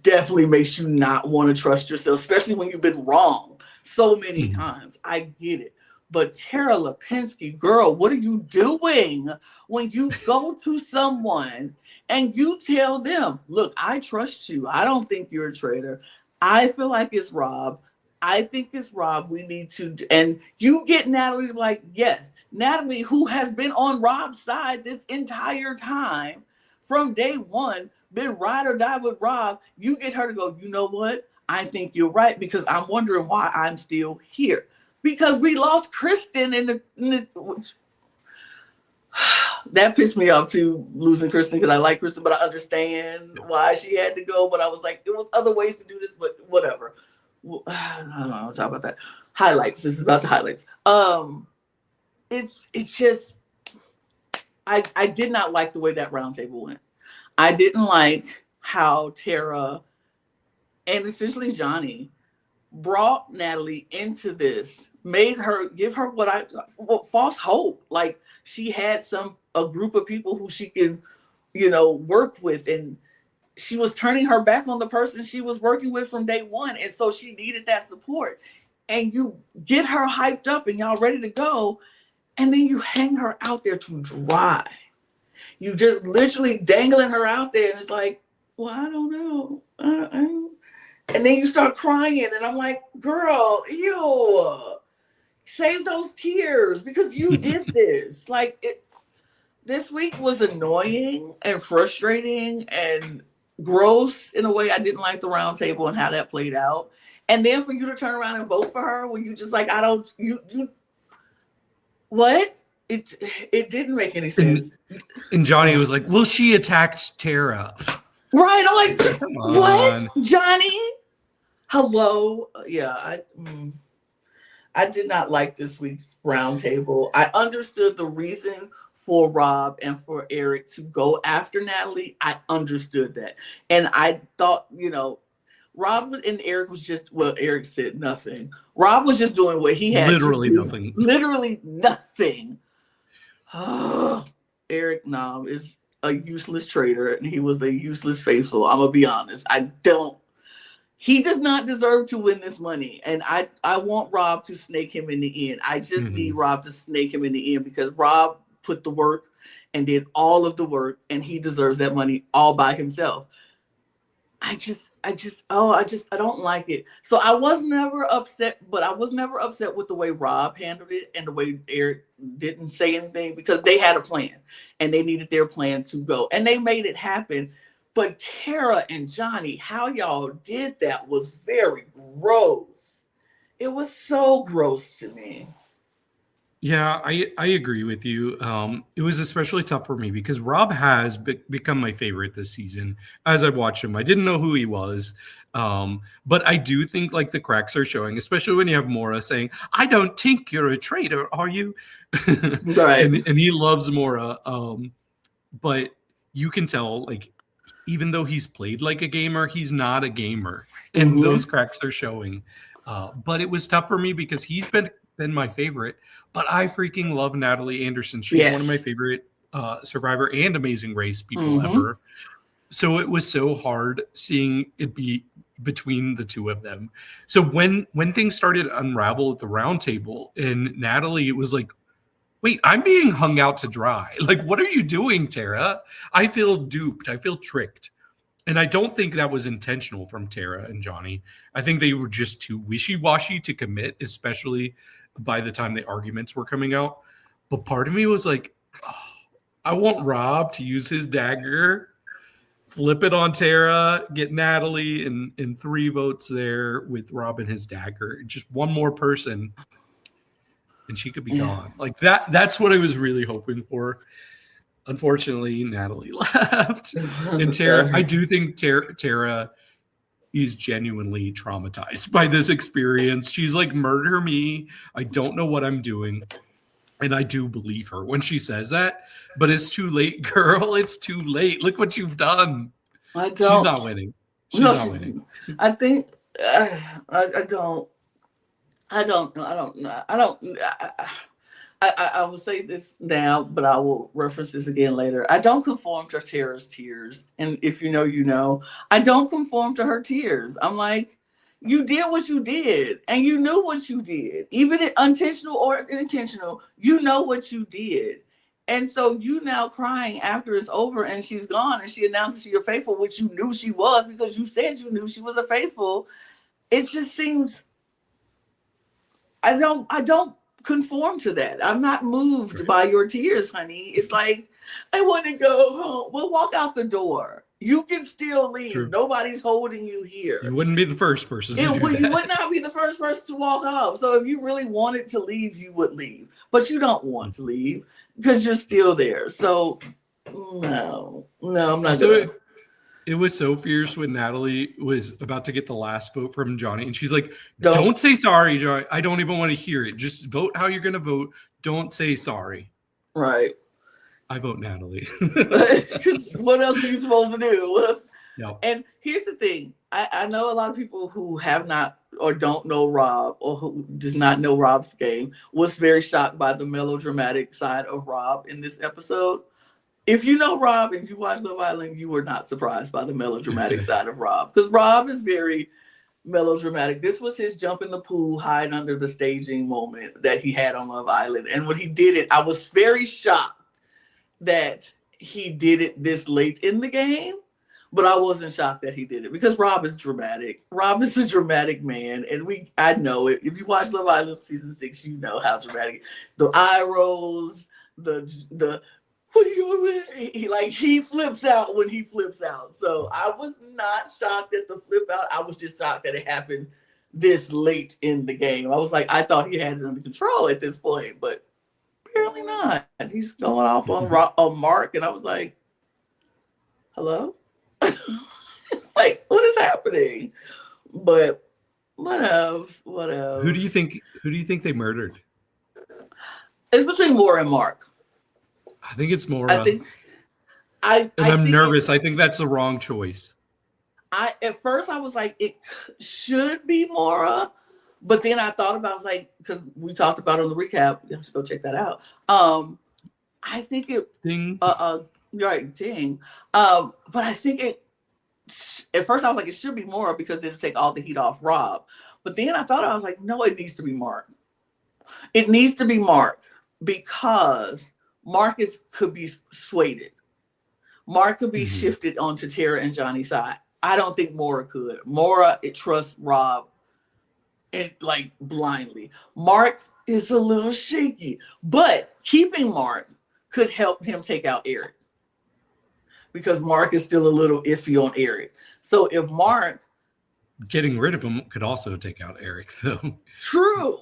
definitely makes you not want to trust yourself, especially when you've been wrong so many times. I get it. But Tara Lipinski, girl, what are you doing when you go to someone and you tell them, look, I trust you. I don't think you're a traitor. I feel like it's Rob. I think it's Rob. We need to, and you get Natalie like, yes, Natalie, who has been on Rob's side this entire time from day one, been ride or die with Rob. You get her to go, you know what? I think you're right because I'm wondering why I'm still here. Because we lost Kristen in the that pissed me off too, losing Kristen, because I like Kristen, but I understand why she had to go. But I was like, there was other ways to do this, but whatever. I don't know. I'll talk about that. Highlights. This is about the highlights. It's just I did not like the way that round table went. I didn't like how Tara and essentially Johnny brought Natalie into this, made her give her false hope. Like she had a group of people who she can, work with, and she was turning her back on the person she was working with from day one. And so she needed that support. And you get her hyped up and y'all ready to go. And then you hang her out there to dry. You just literally dangling her out there. And it's like, well, I don't know. And then you start crying. And I'm like, girl, ew. Save those tears because you did this. This week was annoying and frustrating and gross in a way. I didn't like the round table and how that played out. And then for you to turn around and vote for her when you just like, What? It didn't make any sense. And Johnny was like, well, she attacked Tara. Right. I'm like, Come what? on. Johnny? Hello? Yeah, I did not like this week's roundtable. I understood the reason for Rob and for Eric to go after Natalie. I understood that. And I thought, Rob and Eric was just, well, Eric said nothing. Rob was just doing what he had Literally to do. nothing. Literally nothing. Eric Nam is a useless traitor, and he was a useless faithful. I'm going to be honest. He does not deserve to win this money. And I want Rob to snake him in the end. I just need Rob to snake him in the end because Rob put the work and did all of the work, and he deserves that money all by himself. I don't like it. So I was never upset, but I was never upset with the way Rob handled it and the way Eric didn't say anything because they had a plan and they needed their plan to go and they made it happen. But Tara and Johnny, how y'all did that was very gross. It was so gross to me. Yeah, I agree with you. It was especially tough for me because Rob has become my favorite this season. As I've watched him, I didn't know who he was, but I do think like the cracks are showing, especially when you have Maura saying, "I don't think you're a traitor, are you?" Right, and he loves Maura, but you can tell like even though he's played like a gamer, he's not a gamer, and those cracks are showing. But it was tough for me because he's been my favorite, but I freaking love Natalie Anderson. She's one of my favorite Survivor and Amazing Race people ever. So it was so hard seeing it be between the two of them. So when things started to unravel at the round table and Natalie was like, wait, I'm being hung out to dry. Like, what are you doing, Tara? I feel duped. I feel tricked. And I don't think that was intentional from Tara and Johnny. I think they were just too wishy-washy to commit, especially by the time the arguments were coming out. But part of me was like, oh, I want Rob to use his dagger, flip it on Tara, get Natalie and 3 votes there with Rob and his dagger. Just one more person, and she could be gone. Like that's what I was really hoping for. Unfortunately, Natalie left. And Tara, I do think Tara is genuinely traumatized by this experience. She's like, murder me. I don't know what I'm doing. And I do believe her when she says that. But it's too late, girl. It's too late. Look what you've done. She's not winning. She's not winning. I think I will say this now, but I will reference this again later. I don't conform to Tara's tears. And if you know, you know. I don't conform to her tears. I'm like, you did what you did, and you knew what you did. Even intentional or intentional, you know what you did. And so you now crying after it's over and she's gone and she announces she's a faithful, which you knew she was because you said you knew she was a faithful. It just seems, I don't conform to that. I'm not moved by your tears, honey. It's like, I want to go home. We'll walk out the door. You can still leave. True. Nobody's holding you here. You wouldn't be the first person to do that. You would not be the first person to walk off. So if you really wanted to leave, you would leave. But you don't want to leave because you're still there. So no, I'm not doing it. It was so fierce when Natalie was about to get the last vote from Johnny. And she's like, don't say sorry, Johnny. I don't even want to hear it. Just vote how you're going to vote. Don't say sorry. Right. I vote Natalie. What else are you supposed to do? What else? No. And here's the thing. I know a lot of people who have not or don't know Rob or who does not know Rob's game was very shocked by the melodramatic side of Rob in this episode. If you know Rob and you watch Love Island, you were not surprised by the melodramatic side of Rob because Rob is very melodramatic. This was his jump in the pool, hide under the staging moment that he had on Love Island. And when he did it, I was very shocked that he did it this late in the game, but I wasn't shocked that he did it because Rob is dramatic. Rob is a dramatic man, and I know it. If you watch Love Island season 6, you know how dramatic. The eye rolls, the what are you doing? He flips out when he flips out. So I was not shocked at the flip out. I was just shocked that it happened this late in the game. I was like, I thought he had it under control at this point, but apparently not. He's going off on Mark, and I was like, hello? Like, what is happening? But what else? Who do you think they murdered? It's between Maura and Mark. I think it's Maura. I'm nervous. I think that's the wrong choice. At first I was like, it should be Maura, but then I thought about, I was like, because we talked about it on the recap. You have to go check that out. I think it. Ding. Right, ding. But I think it. At first I was like, it should be Maura because it'll take all the heat off Rob. But then I was like, no, it needs to be Mark. It needs to be Mark because Marcus could be swayed. Mark could be shifted onto Tara and Johnny's side. I don't think Maura could. Maura, it trusts Rob and like blindly. Mark is a little shaky, but keeping Mark could help him take out Eric because Mark is still a little iffy on Eric. So if Mark getting rid of him could also take out Eric, though. True.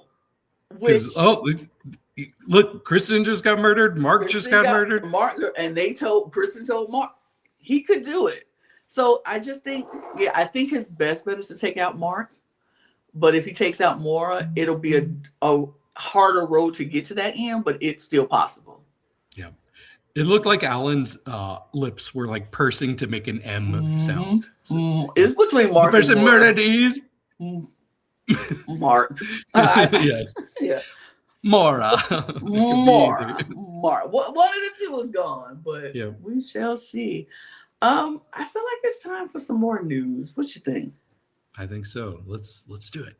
Look, Kristen just got murdered. Mark just got murdered. And Kristen told Mark he could do it. So I just think, I think his best bet is to take out Mark. But if he takes out Maura, it'll be a harder road to get to that end, but it's still possible. Yeah. It looked like Alan's lips were like pursing to make an M sound. So, it's between Mark and Maura. Murdered is Mark. Yes. Yeah. Maura. One of the two is gone, but we shall see. I feel like it's time for some more news. What you think? I think so. Let's do it.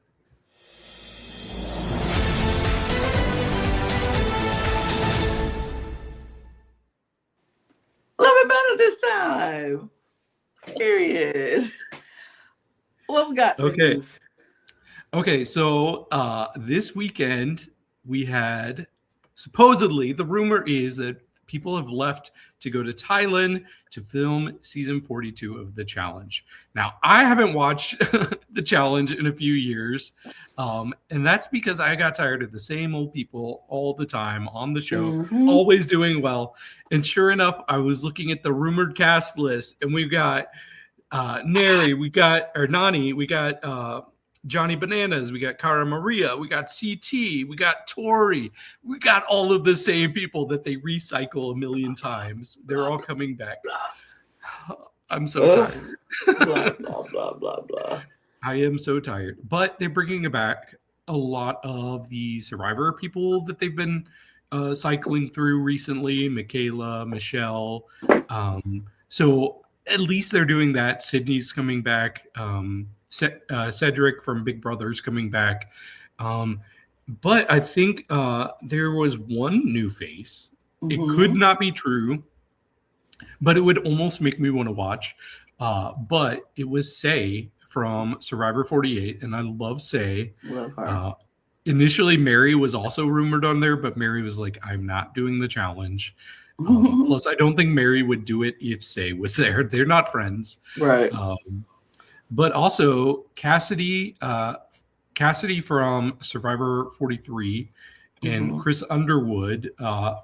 Love it better this time. Period. What we got? Okay, so this weekend we had, supposedly, the rumor is that people have left to go to Thailand to film season 42 of The Challenge. Now, I haven't watched The Challenge in a few years, and that's because I got tired of the same old people all the time on the show, always doing well. And sure enough, I was looking at the rumored cast list, and we've got Nani, we got Johnny Bananas, we got Cara Maria, we got CT, we got Tori, we got all of the same people that they recycle a million times. They're all coming back. I'm so tired. Blah, blah, blah, blah, blah. I am so tired. But they're bringing back a lot of the Survivor people that they've been cycling through recently. Michaela, Michelle. So at least they're doing that. Sydney's coming back. Cedric from Big Brother's coming back. But I think there was one new face. It could not be true, but it would almost make me want to watch. But it was Say from Survivor 48, and I love Say. Love her. Initially, Mary was also rumored on there, but Mary was like, I'm not doing the challenge. Plus, I don't think Mary would do it if Say was there. They're not friends. Right. But also Cassidy from Survivor 43 and Chris Underwood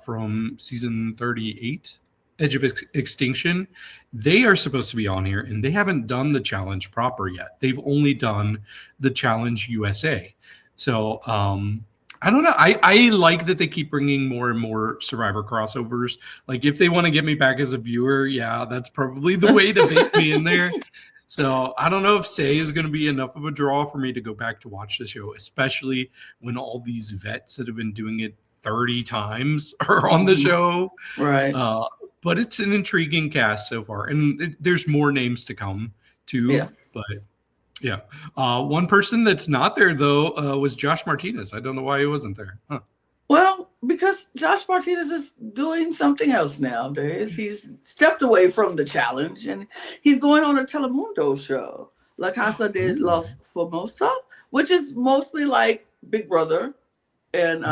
from season 38, Edge of Extinction. They are supposed to be on here, and they haven't done the challenge proper yet. They've only done the challenge USA. So I don't know. I like that they keep bringing more and more Survivor crossovers. Like if they want to get me back as a viewer, that's probably the way to make me in there. So I don't know if Say is going to be enough of a draw for me to go back to watch the show, especially when all these vets that have been doing it 30 times are on the show. Right. But it's an intriguing cast so far. And there's more names to come too. Yeah. But yeah. One person that's not there, though, was Josh Martinez. I don't know why he wasn't there. Huh. Well, because Josh Martinez is doing something else nowadays. He's stepped away from the challenge and he's going on a Telemundo show, La Casa de Los Famosos, which is mostly like Big Brother, and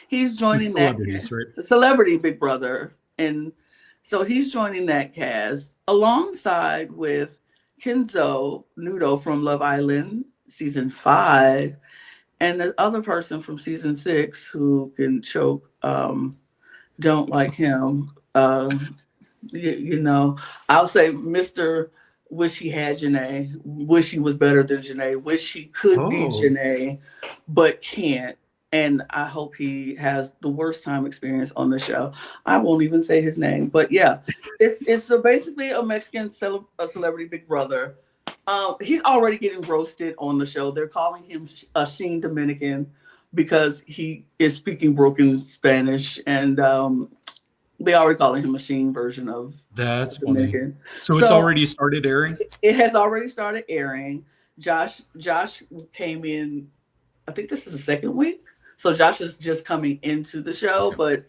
he's joining that right? Celebrity Big Brother, and so he's joining that cast alongside with Kenzo Nudo from Love Island season 5. And the other person from season 6 who can choke, don't like him. You know, I'll say Mr. Wish he had Janae, wish he was better than Janae, wish he could be Janae, but can't. And I hope he has the worst time experience on the show. I won't even say his name, but yeah, it's so basically a Mexican a celebrity Big Brother. He's already getting roasted on the show. They're calling him a Sheen Dominican because he is speaking broken Spanish, and they already calling him a Sheen version of That's Dominican. Funny. So it's already started airing? It has already started airing. Josh came in, I think this is the second week. So Josh is just coming into the show, but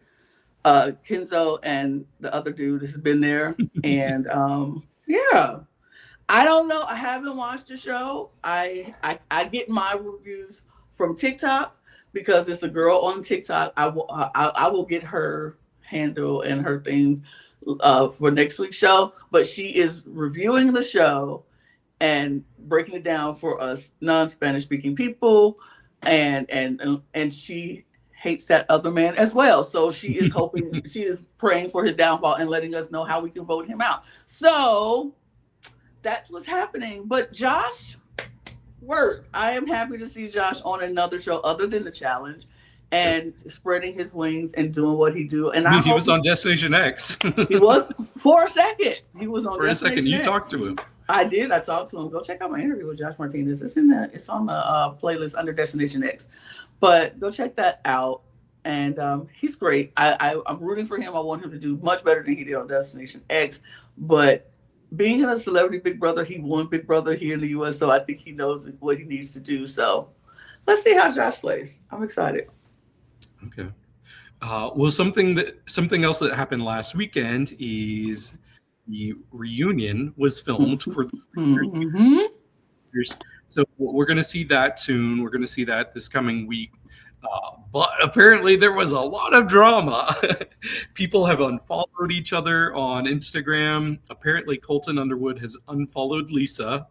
Kenzo and the other dude has been there. And yeah, I don't know. I haven't watched the show. I get my reviews from TikTok because it's a girl on TikTok. I will get her handle and her things for next week's show. But she is reviewing the show and breaking it down for us non-Spanish speaking people, and she hates that other man as well. So she is hoping, she is praying for his downfall and letting us know how we can vote him out. So that's what's happening. But Josh, I am happy to see Josh on another show other than the challenge and spreading his wings and doing what he do. And he was on Destination X. He was for a second. He was on for Destination a second. You X. talked to him. I did. I talked to him. Go check out my interview with Josh Martinez. It's on the playlist under Destination X. But go check that out. And he's great. I'm rooting for him. I want him to do much better than he did on Destination X. But being in a celebrity Big Brother, he won Big Brother here in the U.S., so I think he knows what he needs to do. So let's see how Josh plays. I'm excited. Okay. Well, something else that happened last weekend is the reunion was filmed for the years. So we're going to see that soon. We're going to see that this coming week. But apparently there was a lot of drama. People have unfollowed each other on Instagram. Apparently Colton Underwood has unfollowed Lisa.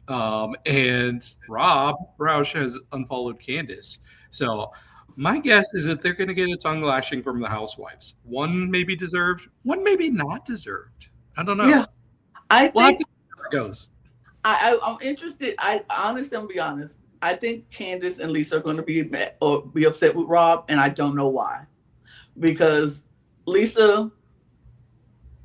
And Rob Roush has unfollowed Candace. So my guess is that they're going to get a tongue lashing from the housewives. One maybe deserved, one maybe not deserved. I don't know. Yeah, I think it goes. I'm interested. I'm gonna be honest. I think Candace and Lisa are going to be mad or be upset with Rob, and I don't know why. Because Lisa,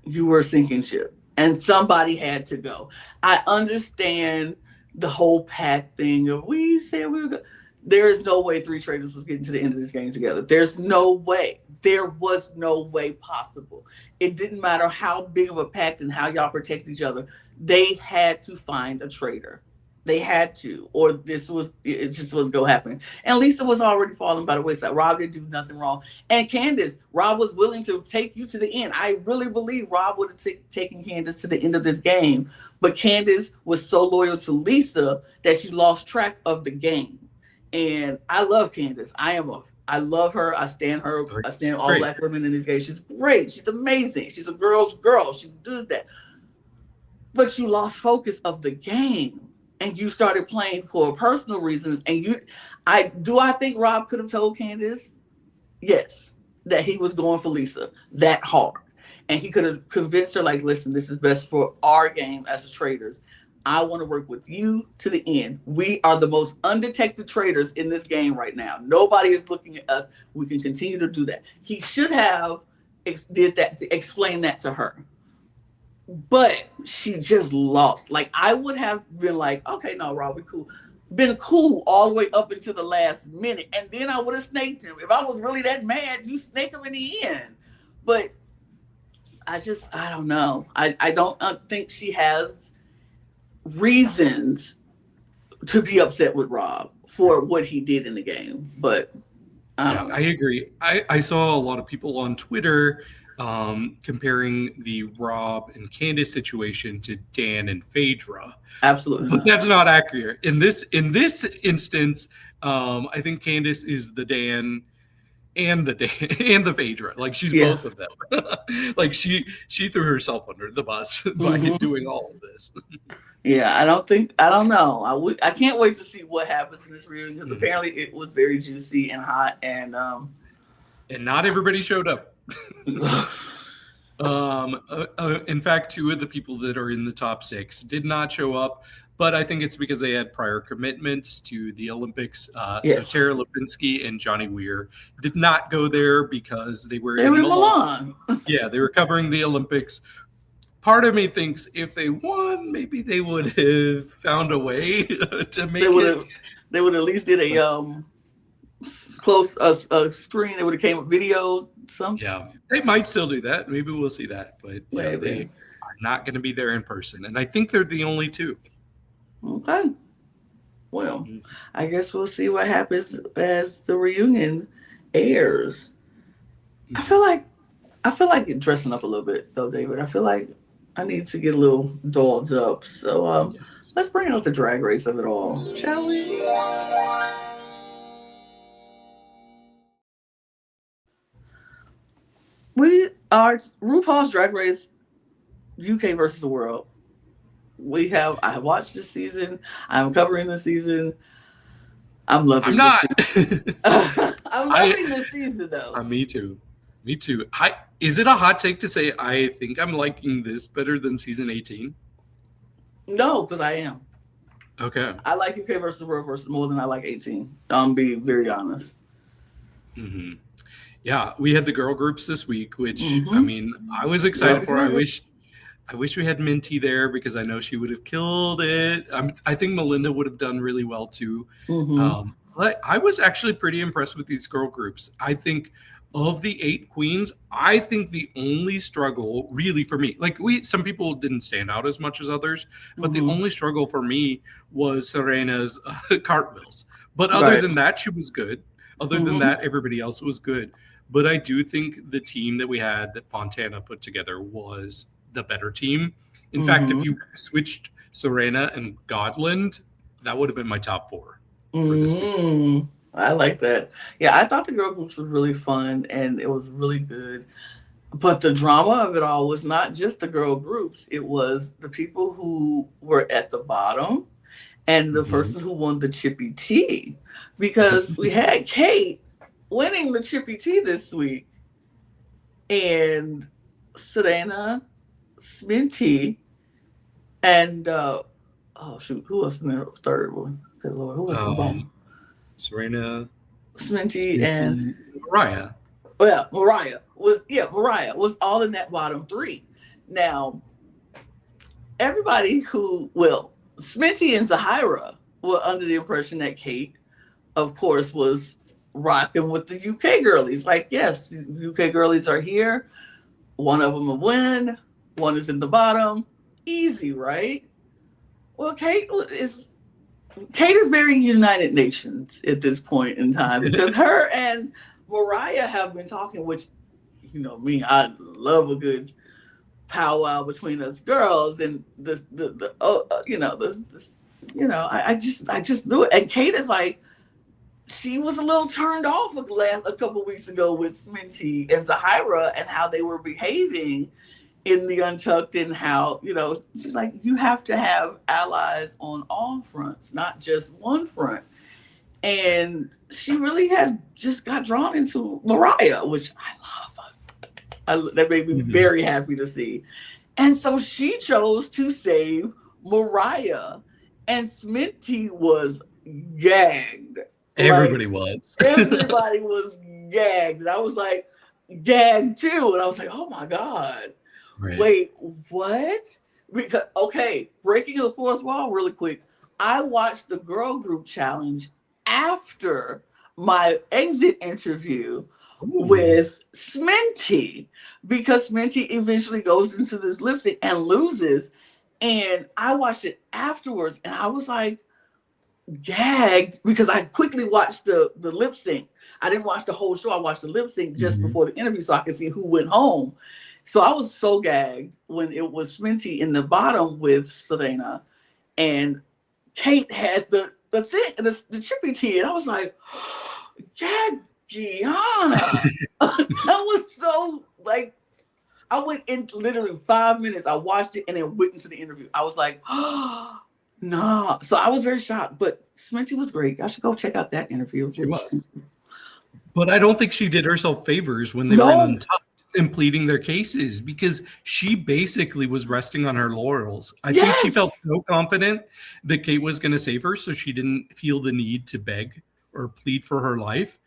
you were a sinking ship, and somebody had to go. I understand the whole pack thing of we said we were good. There is no way 3 traders was getting to the end of this game together. There's no way. There was no way possible. It didn't matter how big of a pact and how y'all protect each other. They had to find a traitor. They had to, or it just was going to happen. And Lisa was already falling by the wayside. Rob didn't do nothing wrong. And Candace, Rob was willing to take you to the end. I really believe Rob would have taken Candace to the end of this game. But Candace was so loyal to Lisa that she lost track of the game. And I love Candace. I love her. I stand her. I stand all Black women in this game. She's great. She's amazing. She's a girl's girl. She does that. But you lost focus of the game. And you started playing for personal reasons. And I think Rob could have told Candace, yes, that he was going for Lisa that hard. And he could have convinced her, like, listen, this is best for our game as traders. I want to work with you to the end. We are the most undetected traders in this game right now. Nobody is looking at us. We can continue to do that. He should have did that to explain that to her. But she just lost. Like, I would have been like, okay, no, Rob, we cool. Been cool all the way up until the last minute. And then I would have snaked him. If I was really that mad, you snake him in the end. But I don't know. I don't think she has reasons to be upset with Rob for what he did in the game. But I agree. I saw a lot of people on Twitter comparing the Rob and Candace situation to Dan and Phaedra. Absolutely. But that's not accurate. In this instance, I think Candace is the Dan and the Phaedra. Like, she's both of them. Like, she threw herself under the bus by doing all of this. Yeah, I don't know. I can't wait to see what happens in this reunion because apparently it was very juicy and hot and not everybody showed up. In fact, two of the people that are in the top 6 did not show up, but I think it's because they had prior commitments to the Olympics. Yes. So Tara Lipinski and Johnny Weir did not go there because they were in Milan. Yeah, they were covering the Olympics. Part of me thinks if they won, maybe they would have found a way to make it. They would at least did a close a screen. They would have came with video. Something. Yeah, they might still do that. Maybe we'll see that, but yeah, they are not going to be there in person, and I think they're the only two. Okay. Well, I guess we'll see what happens as the reunion airs. I feel like dressing up a little bit though, David. I feel like I need to get a little dolled up. So let's bring out the drag race of it all, shall we? We are RuPaul's Drag Race UK versus the world. I watched this season. I'm covering the season. I'm loving I'm not. I'm loving this season though. Me too. Is it a hot take to say I think I'm liking this better than season 18? No, because I am. Okay. I like UK versus the world versus more than I like 18. I'm be very honest. Mm-hmm. Yeah, we had the girl groups this week, which I mean, I was excited for. I wish we had Minty there because I know she would have killed it. I think Melinda would have done really well too. But I was actually pretty impressed with these girl groups. I think of the 8 queens, I think the only struggle really for me, like some people didn't stand out as much as others, but the only struggle for me was Serena's cartwheels. But other than that, she was good. Other than that, everybody else was good. But I do think the team that we had that Fontana put together was the better team. In fact, if you switched Serena and Godland, that would have been my top 4 for this week. I like that. Yeah, I thought the girl groups was really fun and it was really good. But the drama of it all was not just the girl groups. It was the people who were at the bottom and the person who won the Chippy Tea. Because we had Kate winning the Chippy Tea this week. And Serena, Sminty, and who else in the third one? Good Lord, who was the bottom? Serena, Sminty, and Mariah. Well, Mariah was all in that bottom 3. Now, everybody Sminty and Zahira were under the impression that Kate, of course, was rocking with the UK girlies. Like, yes, UK girlies are here. One of them will win. One is in the bottom. Easy, right? Well, Kate is very United Nations at this point in time because her and Mariah have been talking, which, you know me, I love a good powwow between us girls, and I just do it. And Kate is like, she was a little turned off a couple weeks ago with Sminty and Zahira and how they were behaving in the Untucked, and how, she's like, you have to have allies on all fronts, not just one front. And she really got drawn into Mariah, which I love. That made me very happy to see. And so she chose to save Mariah, and Sminty was gagged. Everybody was. Everybody was gagged. And I was like, gagged too. And I was like, oh my God. Right. Wait, what? Because, breaking the fourth wall really quick. I watched the girl group challenge after my exit interview with Sminty, because Sminty eventually goes into this lip sync and loses. And I watched it afterwards and I was like, gagged, because I quickly watched the lip sync. I didn't watch the whole show. I watched the lip sync just before the interview so I could see who went home. So I was so gagged when it was Sminty in the bottom with Serena, and Kate had the Chippy Tea, and I was like, Gaggiana. That was so, like, I went in literally 5 minutes. I watched it and then went into the interview. I was like, oh, Nah. So I was very shocked, but Sminty was great. I should go check out that interview. She was. But I don't think she did herself favors when they were in Untucked and pleading their cases, because she basically was resting on her laurels. I think she felt so confident that Kate was going to save her, so she didn't feel the need to beg or plead for her life.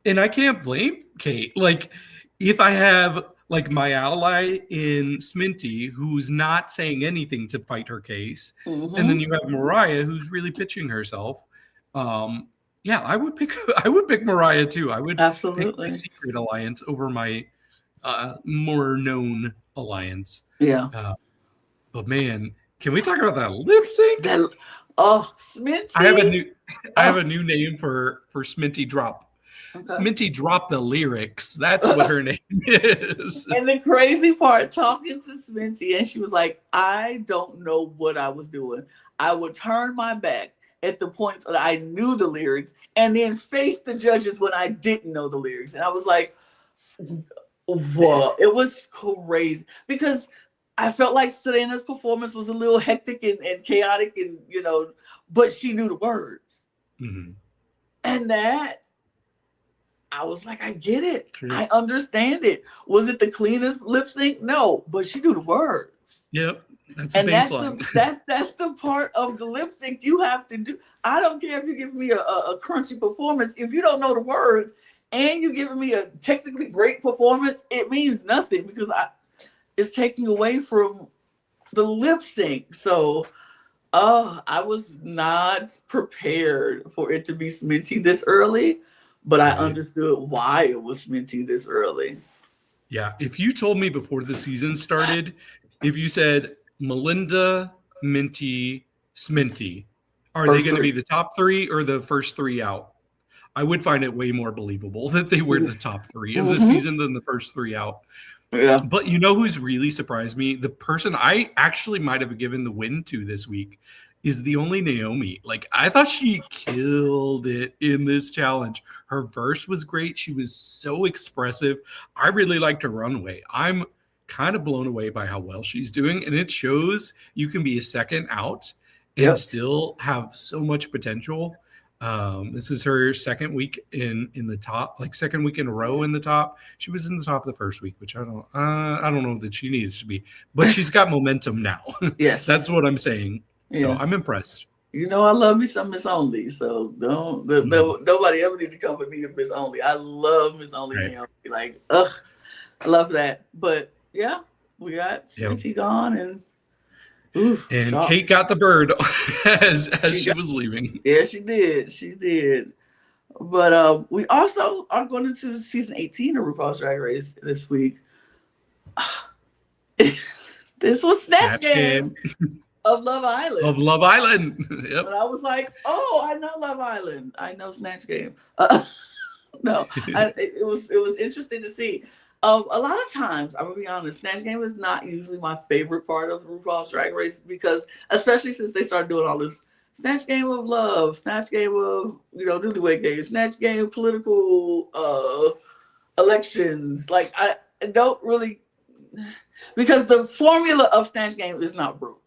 And I can't blame Kate. Like, if I have like my ally in Sminty, who's not saying anything to fight her case, and then you have Mariah, who's really pitching herself. Yeah, I would pick Mariah too. I would pick my secret alliance over my more known alliance. Yeah. But man, can we talk about that lip sync? Sminty. I have a new name for Sminty Drop. Okay. Sminty Drop the lyrics. That's what her name is. And the crazy part, talking to Sminty, and she was like, I don't know what I was doing. I would turn my back at the points that I knew the lyrics and then face the judges when I didn't know the lyrics. And I was like, whoa, it was crazy, because I felt like Selena's performance was a little hectic and chaotic, and but she knew the words. And that, I was like, I get it. True. I understand it. Was it the cleanest lip sync? No, but she knew the words. Yep. That's a baseline. That's the part of the lip sync you have to do. I don't care if you give me a crunchy performance. If you don't know the words and you're giving me a technically great performance, it means nothing, because it's taking away from the lip sync. So I was not prepared for it to be Sminty this early, but I understood why it was Sminty this early. Yeah. If you told me before the season started, if you said Melinda, Minty, Sminty, are they going to be the top three or the first three out? I would find it way more believable that they were the top three of the season than the first three out. Yeah. But you know who's really surprised me? The person I actually might have given the win to this week is the only Naomi. Like, I thought she killed it in this challenge. Her verse was great. She was so expressive. I really liked her runway. I'm kind of blown away by how well she's doing, and it shows you can be a second out and still have so much potential. This is her second week in the top, like second week in a row in the top. She was in the top the first week, which I don't know that she needed to be, but she's got momentum now. Yes, that's what I'm saying. So I'm impressed. I love me some Miss Only. So nobody ever need to come with me with Miss Only. I love Miss Only. Naomi. Like, I love that. But yeah, we got Sminty gone, and shocked. Kate got the bird as she was leaving. Yeah, she did. But we also are going into season 18 of RuPaul's Drag Race this week. This was Snatch Game of Love Island. Yep. And I was like, I know Love Island. I know Snatch Game. No, it was interesting to see. A lot of times, I'm gonna be honest, Snatch Game is not usually my favorite part of RuPaul's Drag Race, because especially since they started doing all this Snatch Game of Love, Snatch Game of Newlywed Game, Snatch Game political elections. Like, I don't really, because the formula of Snatch Game is not broke.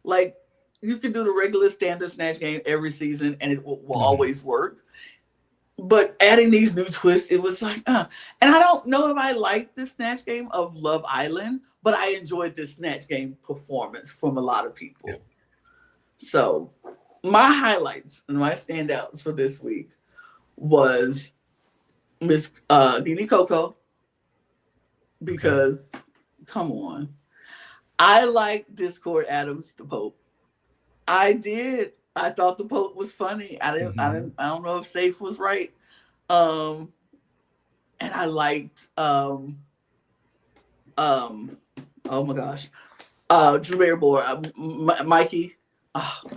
Like, you can do the regular standard Snatch Game every season and it will always work. But adding these new twists, it was like, And I don't know if I like the Snatch Game of Love Island, but I enjoyed this Snatch Game performance from a lot of people. Yeah. So my highlights and my standouts for this week was Miss Nene Coco, because, come on. I liked Discord Adams, the Pope. I did. I thought the Pope was funny. I don't know if Safe was right. And I liked oh my gosh. Drew Barrymore, Mikey.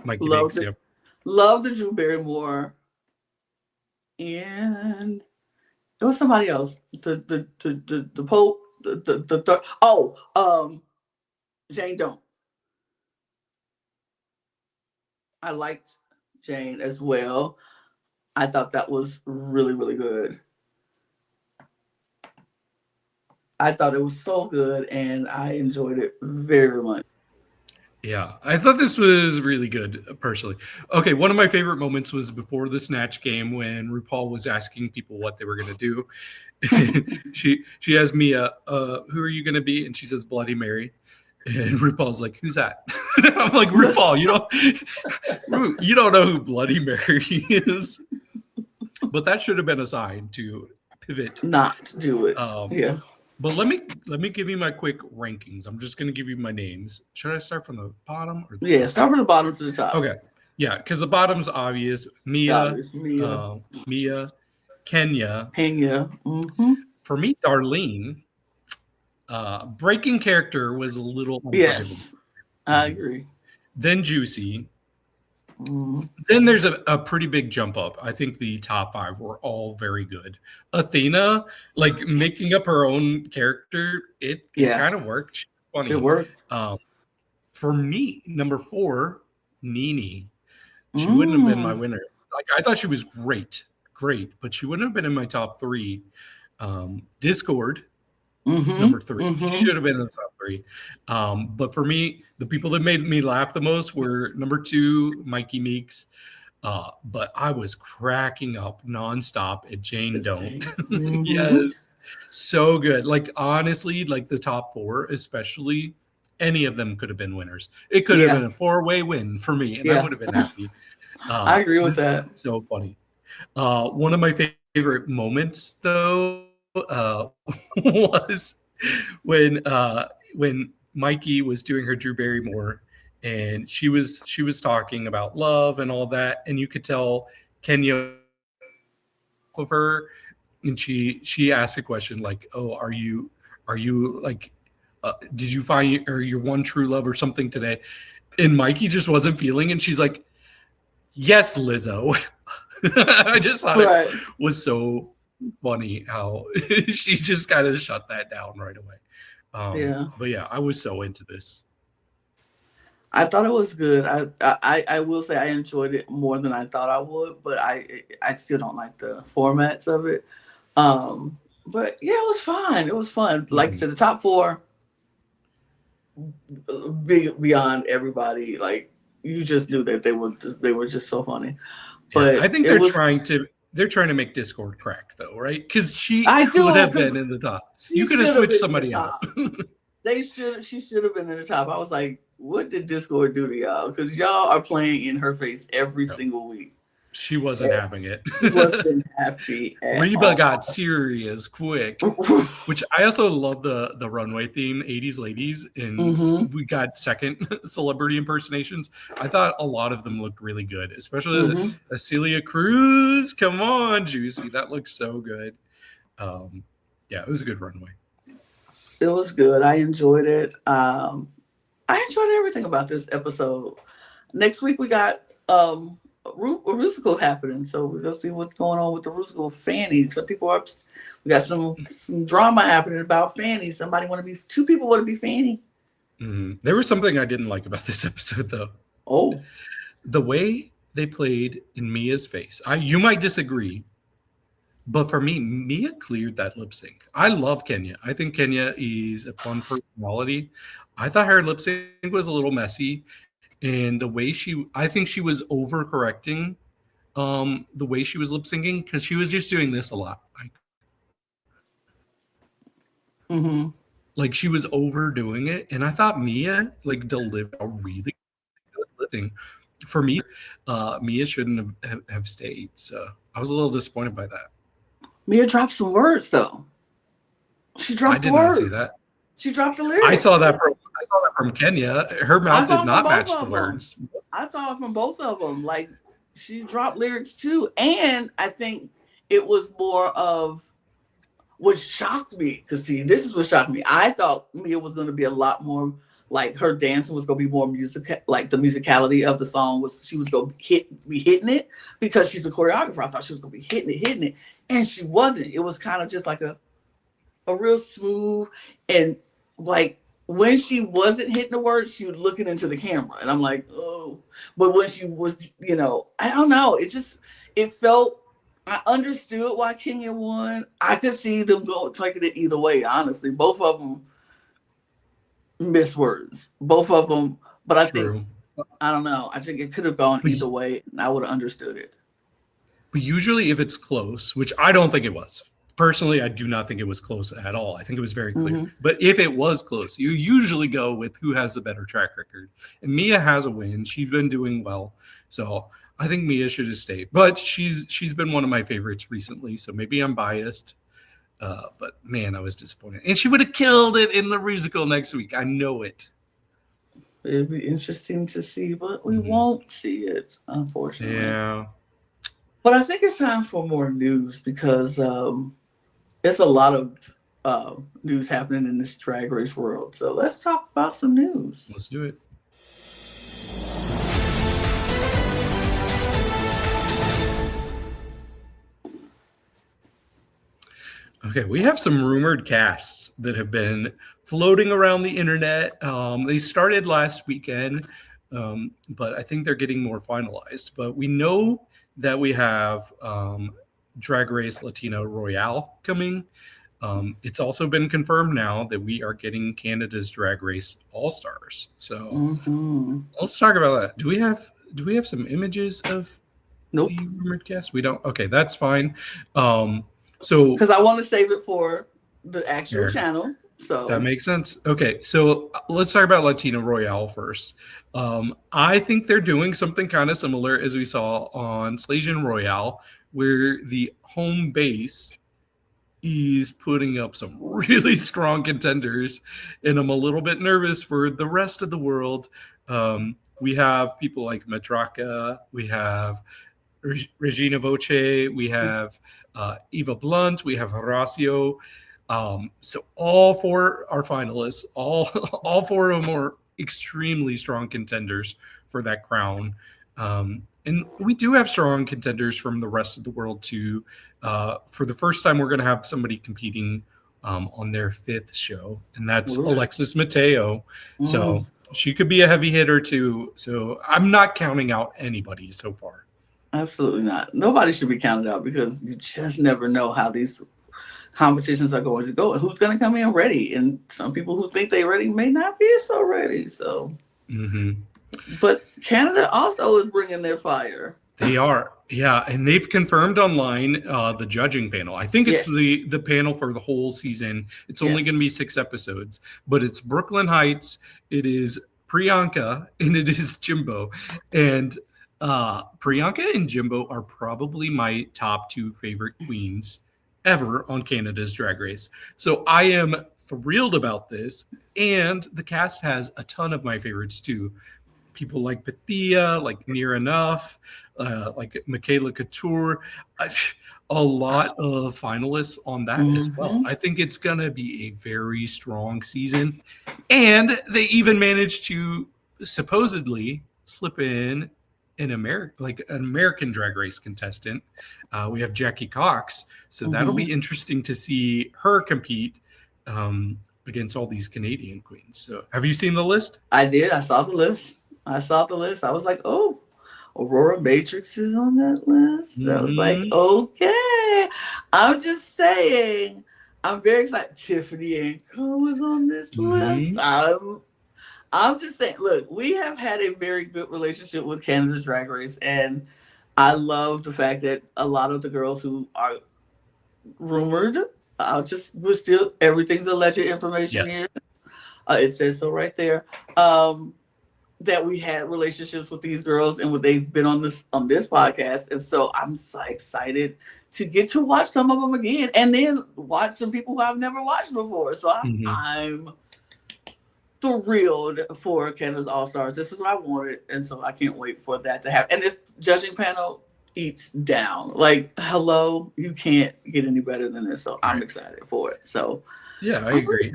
Mikey loved Biggs, Loved the Drew Barrymore. And there was somebody else. The Pope, the third. Jane Don't. I liked Jane as well. I thought that was really, really good. I thought it was so good, and I enjoyed it very much. Yeah, I thought this was really good, personally. Okay, one of my favorite moments was before the Snatch game when RuPaul was asking people what they were going to do. she has Mia, who are you going to be? And she says Bloody Mary. And RuPaul's like, who's that? I'm like, RuPaul, you don't know who Bloody Mary is. But that should have been a sign to pivot. Not do it. Yeah. But let me give you my quick rankings. I'm just going to give you my names. Should I start from the bottom or the top? Start from the bottom to the top. Okay. Yeah, because the bottom's obvious. Mia, Kenya. Mm-hmm. For me, Darlene. Breaking character was a little yes, I agree. Then Juicy. Then there's a pretty big jump up. I think the top 5 were all very good. Athena, like making up her own character, it kind of worked. She was funny. It worked. For me, number 4, Nene. She wouldn't have been my winner. Like I thought she was great, but she wouldn't have been in my top 3. Discord. Number 3. She should have been in the top 3. But for me, the people that made me laugh the most were number 2, Mikey Meeks. But I was cracking up nonstop at Jane Don't. Yes. So good. Like honestly, like the top 4, especially, any of them could have been winners. It could have been a 4-way win for me, and I would have been happy. I agree with that. So funny. One of my favorite moments though was when Mikey was doing her Drew Barrymore, and she was talking about love and all that, and you could tell Kenya of her, and she asked a question like, "Oh, are you like, did you find your one true love or something today?" And Mikey just wasn't feeling, and she's like, "Yes, Lizzo." I just thought it was so funny how she just kind of shut that down right away. But yeah, I was so into this. I thought it was good. I will say I enjoyed it more than I thought I would, but I still don't like the formats of it. But yeah, it was fine. It was fun. Like I said, the top 4 beyond everybody. Like you just knew that they were just so funny. But I think they're trying to make Discord crack though, right? Because she could have been in the top. You could have switched somebody out. She should have been in the top. I was like, what did Discord do to y'all? Because y'all are playing in her face every single week. She wasn't having it. She wasn't happy. Reba got serious quick, which I also love the runway theme, 80s ladies, and we got second celebrity impersonations. I thought a lot of them looked really good, especially Celia Cruz. Come on, Juicy. That looks so good. Yeah, it was a good runway. It was good. I enjoyed it. I enjoyed everything about this episode. Next week we got a Rusical happening, so we're gonna see what's going on with the Rusical Fanny. Some people are. We got some drama happening about Fanny. Two people want to be Fanny. There was something I didn't like about this episode, though. Oh, the way they played in Mia's face. You might disagree, but for me, Mia cleared that lip sync. I love Kenya. I think Kenya is a fun personality. I thought her lip sync was a little messy. And the way I think she was overcorrecting the way she was lip syncing, because she was just doing this a lot. Like she was overdoing it. And I thought Mia like delivered a really good lip sync. For me, Mia shouldn't have stayed. So I was a little disappointed by that. Mia dropped some words though. She dropped words. I did not see that. She dropped the lyrics. I saw that from Kenya. Her mouth did not match the words. I saw it from both of them. Like she dropped lyrics too, and I think it was more of what shocked me. Because see, this is what shocked me. I thought Mia was going to be a lot more like her dancing was going to be more music, like the musicality of the song was. She was going to be hitting it because she's a choreographer. I thought she was going to be hitting it, and she wasn't. It was kind of just like a real smooth and like. When she wasn't hitting the words, she was looking into the camera. And I'm like, oh. But when she was, I don't know. It felt, I understood why Kenya won. I could see them taking it either way, honestly. Both of them missed words. Both of them But I think, True. I don't know. I think it could have gone either way, and I would have understood it. But usually if it's close, which I don't think it was. Personally, I do not think it was close at all. I think it was very clear. Mm-hmm. But if it was close, you usually go with who has the better track record. And Mia has a win. She's been doing well. So I think Mia should have stayed. But she's been one of my favorites recently. So maybe I'm biased. But man, I was disappointed. And she would have killed it in the musical next week. I know it. It'll be interesting to see, but we won't see it, unfortunately. Yeah. But I think it's time for more news because there's a lot of news happening in this Drag Race world. So let's talk about some news. Let's do it. Okay, we have some rumored casts that have been floating around the internet. They started last weekend, but I think they're getting more finalized. But we know that we have Drag Race Latina Royale coming. It's also been confirmed now that we are getting Canada's Drag Race All-Stars. So let's talk about that. Do we have some images of the rumored cast? We don't. Okay, that's fine. So because I want to save it for the actual channel. So that makes sense. Okay, so let's talk about Latina Royale first. I think they're doing something kind of similar as we saw on Slasian Royale, where the home base is putting up some really strong contenders, and I'm a little bit nervous for the rest of the world. We have people like Madraka, we have Regina Voce, we have Eva Blunt, we have Horacio. So all four are finalists. All four of them are extremely strong contenders for that crown. And we do have strong contenders from the rest of the world too. For the first time, we're going to have somebody competing on their fifth show, and that's Alexis Mateo. So she could be a heavy hitter too. So I'm not counting out anybody so far. Absolutely not. Nobody should be counted out because you just never know how these competitions are going to go and who's going to come in ready. And some people who think they're ready may not be so ready. So, but Canada also is bringing their fire. They are, yeah, and they've confirmed online the judging panel. I think it's the panel for the whole season. It's only going to be 6 episodes, but it's Brooklyn Heights, it is Priyanka, and it is Jimbo. And Priyanka and Jimbo are probably my top 2 favorite queens ever on Canada's Drag Race. So I am thrilled about this. And the cast has a ton of my favorites too. People like Bethia, like Near Enough, like Michaela Couture. A lot of finalists on that as well. I think it's going to be a very strong season. And they even managed to supposedly slip in an American Drag Race contestant. We have Jackie Cox, so that'll be interesting to see her compete against all these Canadian queens. So, have you seen the list? I did. I saw the list. I was like, oh, Aurora Matrix is on that list. I was like, okay. I'm just saying, I'm very excited. Tiffany Anko was on this list. I'm just saying, look, we have had a very good relationship with Canada's Drag Race, and I love the fact that a lot of the girls who are rumored, we're still, everything's alleged information here. It says so right there. That we had relationships with these girls and they've been on this podcast. And so I'm so excited to get to watch some of them again and then watch some people who I've never watched before. So I'm thrilled for Canada's All-Stars. This is what I wanted, and so I can't wait for that to happen. And this judging panel eats down. Like, hello, you can't get any better than this. So I'm excited for it. So yeah, I agree.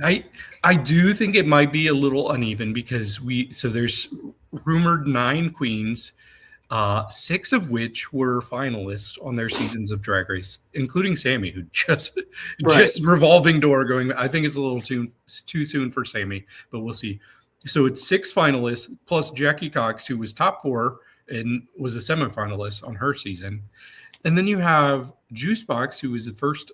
I do think it might be a little uneven because there's rumored 9 queens, 6 of which were finalists on their seasons of Drag Race, including Sammy, who just revolving door going. I think it's a little too soon for Sammy, but we'll see. So it's 6 finalists plus Jackie Cox, who was top 4 and was a semifinalist on her season. And then you have Juicebox, who was the first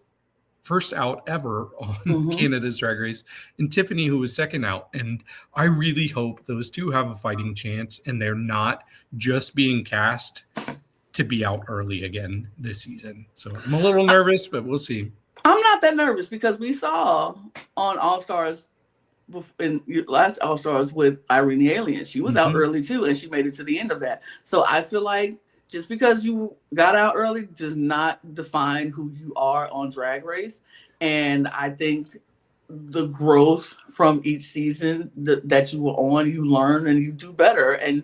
first out ever on Canada's Drag Race, and Tiffany, who was second out. And I really hope those two have a fighting chance and they're not just being cast to be out early again this season. So I'm a little nervous, but we'll see. I'm not that nervous because we saw on All Stars, in last All Stars with Irene the Alien, she was out early too, and she made it to the end of that. So I feel like just because you got out early does not define who you are on Drag Race. And I think the growth from each season that you were on, you learn and you do better. And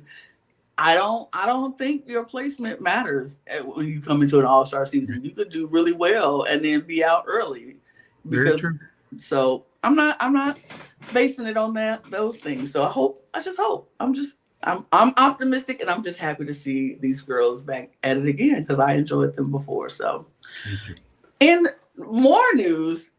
I don't think your placement matters when you come into an all-star season. You could do really well and then be out early. Very true. So I'm not basing it on those things. So I just hope. I'm optimistic, and I'm just happy to see these girls back at it again because I enjoyed them before. So, me too. In more news,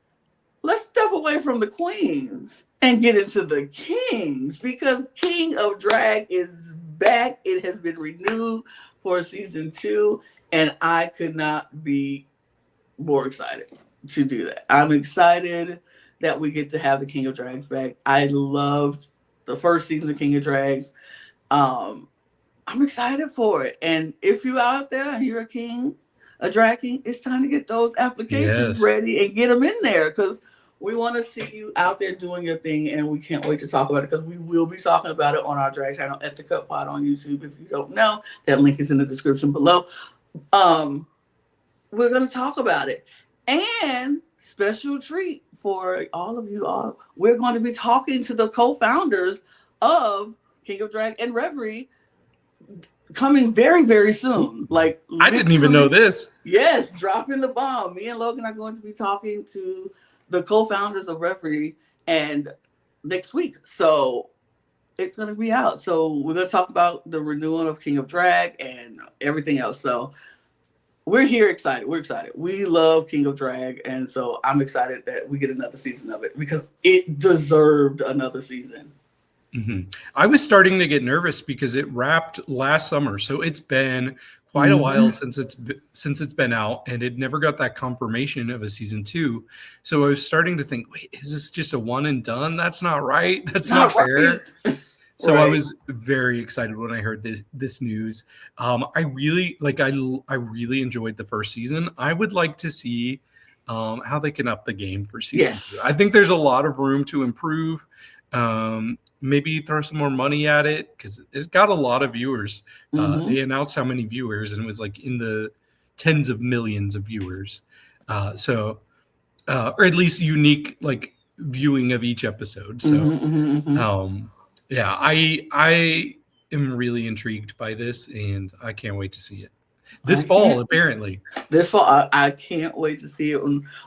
let's step away from the queens and get into the kings, because King of Drag is back. It has been renewed for season 2, and I could not be more excited to do that. I'm excited that we get to have the King of Drags back. I loved the first season of King of Drags. I'm excited for it. And if you're out there and you're a drag king, it's time to get those applications ready and get them in there, because we want to see you out there doing your thing, and we can't wait to talk about it, because we will be talking about it on our drag channel at the Cut Pod on YouTube. If you don't know, that link is in the description below. We're going to talk about it. And special treat for all of you all, we're going to be talking to the co-founders of King of Drag and Reverie coming very, very soon. Like, I didn't even know this. Yes, dropping the bomb. Me and Logan are going to be talking to the co-founders of Reverie and next week. So it's going to be out. So we're going to talk about the renewal of King of Drag and everything else. So we're excited. We're excited. We love King of Drag. And so I'm excited that we get another season of it, because it deserved another season. I was starting to get nervous because it wrapped last summer, so it's been quite a while since it's been out, and it never got that confirmation of a season 2. So I was starting to think, wait, is this just a one and done? That's not right. That's not fair. So I was very excited when I heard this news. I really enjoyed the first season. I would like to see how they can up the game for season 2. I think there's a lot of room to improve. Maybe throw some more money at it, because it got a lot of viewers. They announced how many viewers, and it was like in the tens of millions of viewers. Or at least unique like viewing of each episode. So I am really intrigued by this, and I can't wait to see it. This fall, I can't wait to see it.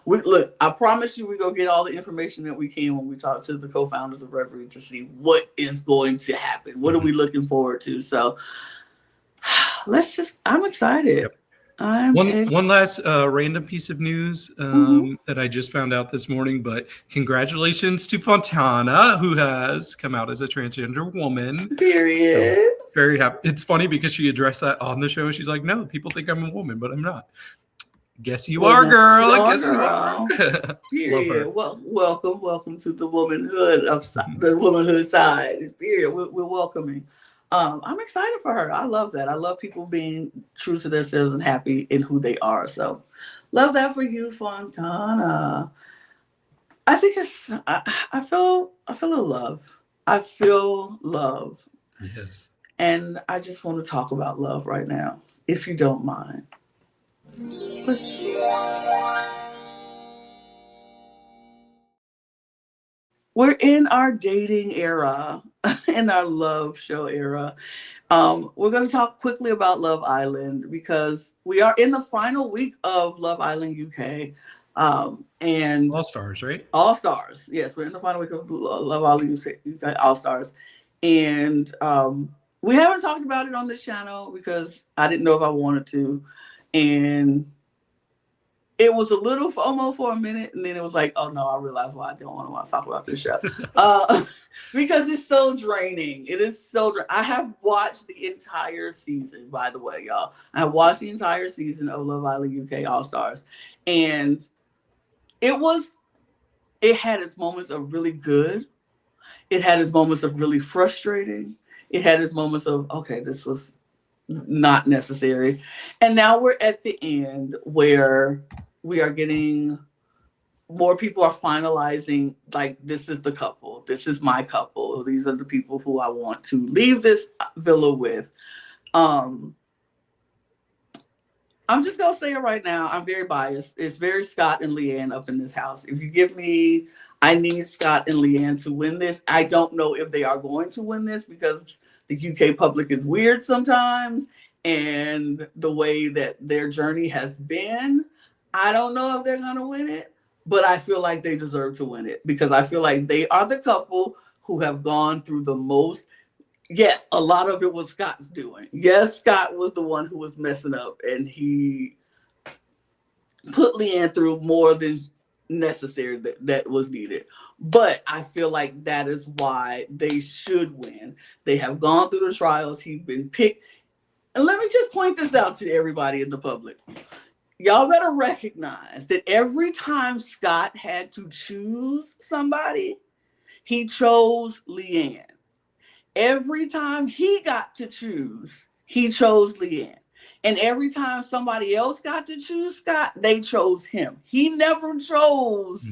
Look, I promise you, we're going to get all the information that we can when we talk to the co-founders of Reverie to see what is going to happen. What are we looking forward to? So I'm excited. One last random piece of news that I just found out this morning, but congratulations to Fontana, who has come out as a transgender woman. Period. So, very happy. It's funny because she addressed that on the show. She's like, no, people think I'm a woman, but I'm not. Guess you are, girl. Guess you are. Period. Well, welcome to the womanhood the womanhood side. Period. We're welcoming. I'm excited for her. I love that. I love people being true to themselves and happy in who they are. So love that for you, Fontana. I think I feel love. I feel love. Yes. And I just want to talk about love right now, if you don't mind. We're in our dating era, in our love show era. We're going to talk quickly about Love Island, because we are in the final week of Love Island UK. And All Stars, right? All Stars. Yes, we're in the final week of Love Island UK All Stars. And we haven't talked about it on this channel because I didn't know if I wanted to. And it was a little FOMO for a minute, and then it was like, oh no, I realized why I don't want to talk about this show. Because it's so draining. It is so draining. I have watched the entire season, by the way, y'all. I have watched the entire season of Love Island UK All Stars. And it had its moments of really good. It had its moments of really frustrating. It had its moments of, okay, this was not necessary. And now we're at the end where we are getting more people are finalizing, like, this is the couple. This is my couple. These are the people who I want to leave this villa with. I'm just going to say it right now. I'm very biased. It's very Scott and Leanne up in this house. If you give me, I need Scott and Leanne to win this. I don't know if they are going to win this because the UK public is weird sometimes. And the way that their journey has been, I don't know if they're going to win it. But I feel like they deserve to win it because I feel like they are the couple who have gone through the most. Yes, a lot of it was Scott's doing. Yes, Scott was the one who was messing up, and he put Leanne through more than necessary that was needed. But I feel like that is why they should win. They have gone through the trials. He's been picked. And let me just point this out to everybody in the public. Y'all better recognize that every time Scott had to choose somebody, he chose Leanne. Every time he got to choose, he chose Leanne. And every time somebody else got to choose Scott, they chose him. He never chose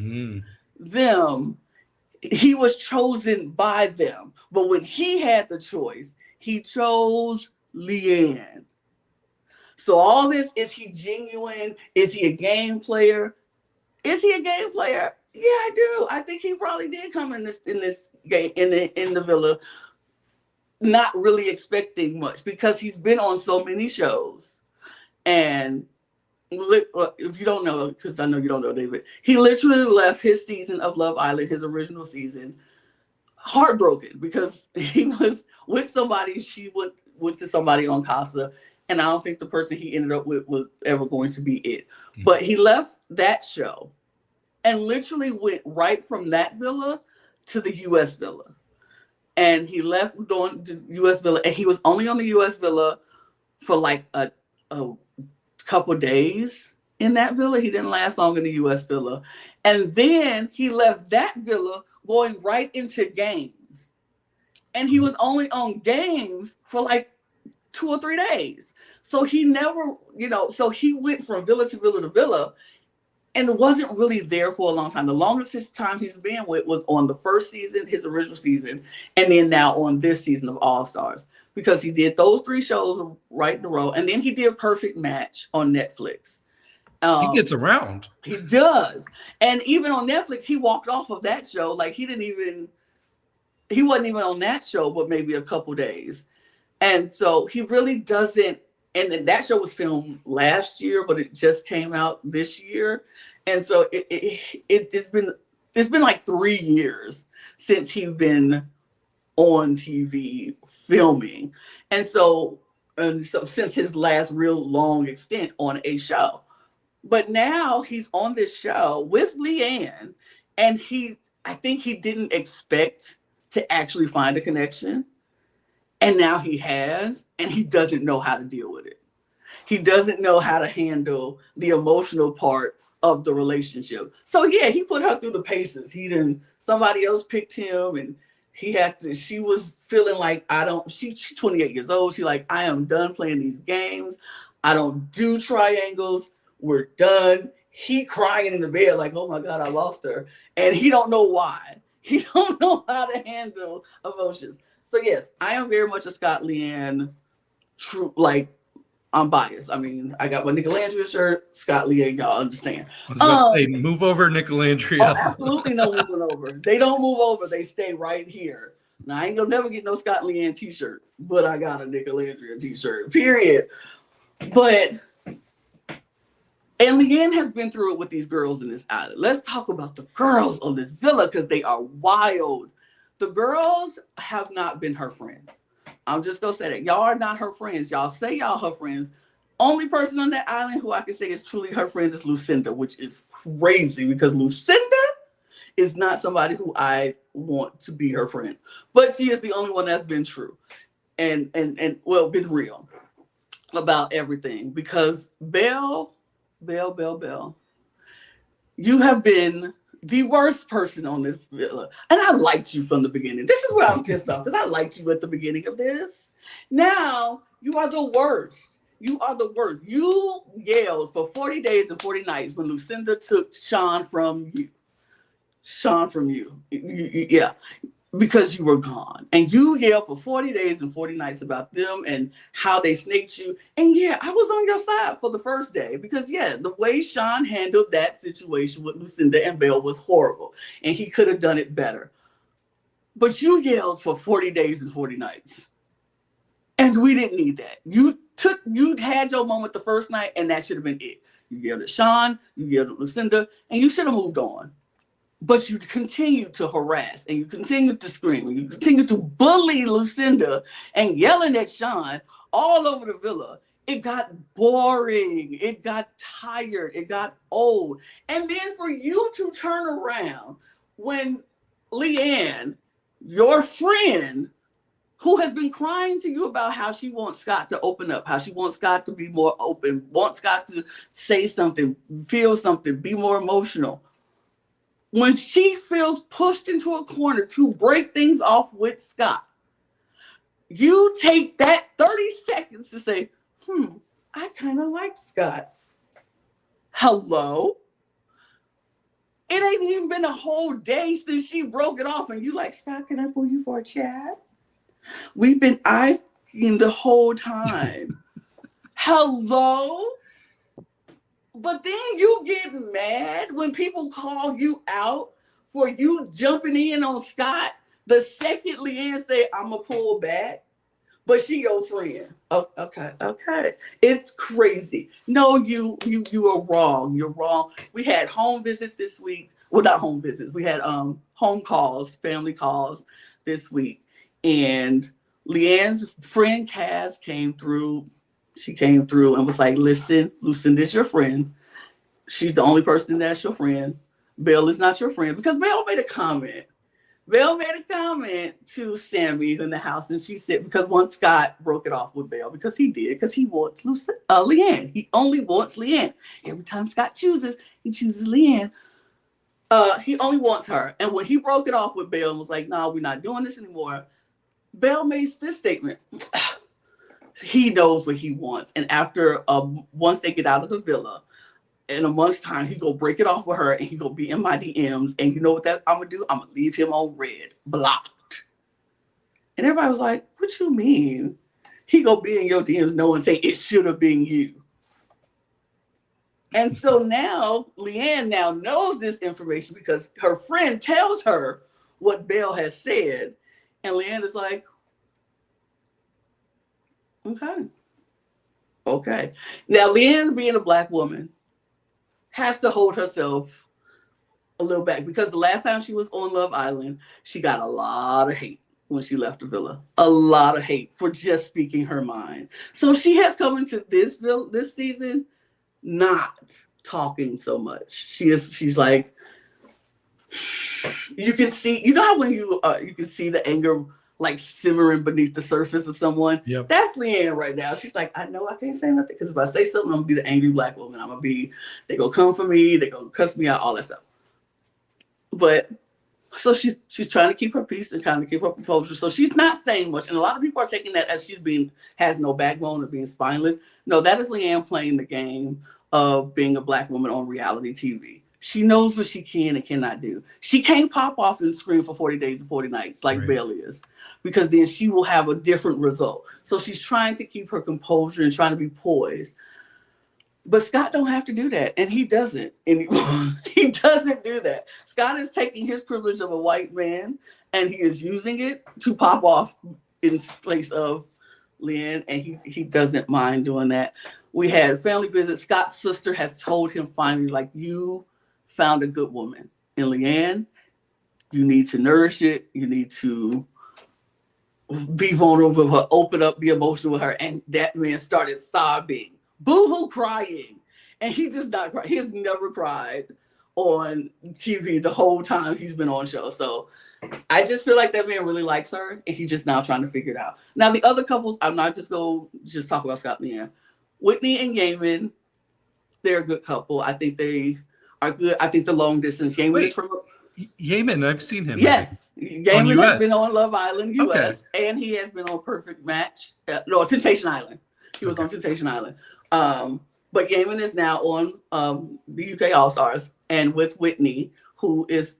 them. He was chosen by them. But when he had the choice, he chose Leanne. So all this, is he genuine? Is he a game player? Is he a game player? Yeah, I do. I think he probably did come in this game in the villa, not really expecting much because he's been on so many shows. And if you don't know, because I know you don't know, David, he literally left his season of Love Island, his original season, heartbroken because he was with somebody. She went to somebody on Casa. And I don't think the person he ended up with was ever going to be it. Mm-hmm. But he left that show and literally went right from that villa to the U.S. villa. And he left on the U.S. villa. And he was only on the U.S. villa for like a couple days in that villa. He didn't last long in the U.S. villa. And then he left that villa going right into Games. And he was only on Games for like 2 or 3 days. So he never, so he went from villa to villa to villa and wasn't really there for a long time. The longest time he's been with was on the first season, his original season, and then now on this season of All Stars, because he did those 3 shows right in a row. And then he did Perfect Match on Netflix. He gets around. He does. And even on Netflix, he walked off of that show. Like he wasn't even on that show, but maybe a couple days. And so he really doesn't, and then that show was filmed last year, but it just came out this year. And so it's been like 3 years since he's been on TV filming. And so since his last real long extent on a show. But now he's on this show with Leanne, and I think he didn't expect to actually find a connection. And now he has, and he doesn't know how to deal with it. He doesn't know how to handle the emotional part of the relationship. So yeah, he put her through the paces. Somebody else picked him, and she was feeling like, she's 28 years old. She's like, I am done playing these games. I don't do triangles. We're done. He crying in the bed like, oh my God, I lost her. And he don't know why. He don't know how to handle emotions. So yes, I am very much a Scott Leanne true, like I'm biased. I mean, I got my Nicolandria shirt, Scott Leanne, y'all understand. I was about to say, move over, Nicolandria. Oh, absolutely no moving over. They don't move over, they stay right here. Now I ain't gonna never get no Scott Leanne t-shirt, but I got a Nicolandria t-shirt, period. And Leanne has been through it with these girls in this island. Let's talk about the girls on this villa because they are wild. The girls have not been her friend. I'm just going to say that. Y'all are not her friends. Y'all say y'all her friends. Only person on that island who I can say is truly her friend is Lucinda, which is crazy because Lucinda is not somebody who I want to be her friend. But she is the only one that's been true and been real about everything. Because Belle, you have been the worst person on this villa. And I liked you from the beginning. This is where I'm pissed off, because I liked you at the beginning of this. Now, you are the worst. You are the worst. You yelled for 40 days and 40 nights when Lucinda took Sean from you. Yeah, because you were gone. And you yelled for 40 days and 40 nights about them and how they snaked you. And yeah, I was on your side for the first day because, yeah, the way Sean handled that situation with Lucinda and Belle was horrible. And he could have done it better. But you yelled for 40 days and 40 nights. And we didn't need that. You had your moment the first night, and that should have been it. You yelled at Sean, you yelled at Lucinda, and you should have moved on. But you continue to harass, and you continue to scream, and you continue to bully Lucinda and yelling at Sean all over the villa. It got boring. It got tired. It got old. And then for you to turn around when Leanne, your friend, who has been crying to you about how she wants Scott to open up, how she wants Scott to be more open, wants Scott to say something, feel something, be more emotional. When she feels pushed into a corner to break things off with Scott, you take that 30 seconds to say, I kind of like Scott. Hello? It ain't even been a whole day since she broke it off, and you like, Scott, can I pull you for a chat? We've been eyeing the whole time. Hello? But then you get mad when people call you out for you jumping in on Scott the second Leanne say, I'm going to pull back. But she your friend. Oh, okay. It's crazy. No, you are wrong. You're wrong. We had home visit this week. Well, not home visits. We had home calls, family calls this week. And Leanne's friend Cass came through. She came through and was like, listen, Lucinda's your friend. She's the only person that's your friend. Belle is not your friend. Because Belle made a comment. Belle made a comment to Sammy in the house, and she said, because once Scott broke it off with Belle, because he did, because he wants Leanne. He only wants Leanne. Every time Scott chooses, he chooses Leanne. He only wants her. And when he broke it off with Belle and was like, no, we're not doing this anymore, Belle made this statement. He knows what he wants. And after, once they get out of the villa, in a month's time, he go break it off with her, and he go be in my DMs. And you know what I'm gonna do? I'm gonna leave him on red, blocked. And everybody was like, "What you mean? He go be in your DMs, no one say it should have been you." And so now Leanne now knows this information because her friend tells her what Belle has said, and Leanne is like, "Okay." Now Leanne, being a Black woman, has to hold herself a little back because the last time she was on Love Island, she got a lot of hate when she left the villa. A lot of hate for just speaking her mind. So she has come into this season not talking so much. She's like, you can see, you know how when you can see the anger like simmering beneath the surface of someone. Yep. That's Leanne right now. She's like, I know I can't say nothing because if I say something, I'm gonna be the angry Black woman. They gonna come for me, they gonna cuss me out, all that stuff. But so she's trying to keep her peace and kind of keep her composure. So she's not saying much. And a lot of people are taking that as has no backbone or being spineless. No, that is Leanne playing the game of being a Black woman on reality TV. She knows what she can and cannot do. She can't pop off and scream for 40 days and 40 nights like Belle is, because then she will have a different result. So she's trying to keep her composure and trying to be poised. But Scott don't have to do that, and he doesn't anymore. He doesn't do that. Scott is taking his privilege of a white man, and he is using it to pop off in place of Leanne, and he doesn't mind doing that. We had family visits. Scott's sister has told him finally, like, you found a good woman in Leanne. You need to nourish it. You need to be vulnerable with her, open up, be emotional with her. And that man started sobbing, boo-hoo crying. And he just not cried. He has never cried on TV the whole time he's been on show. So I just feel like that man really likes her, and he's just now trying to figure it out. Now, the other couples, I'm not just going to just talk about Scott and Leanne. Whitney and Gaiman, they're a good couple. I think they are good. I think the long distance Yaman is from. Yaman, I've seen him. Yes, Yaman has been on Love Island US, okay. and he has been on Perfect Match. No, Temptation Island. He was on Temptation Island. But Yaman is now on the UK All Stars, and with Whitney, who is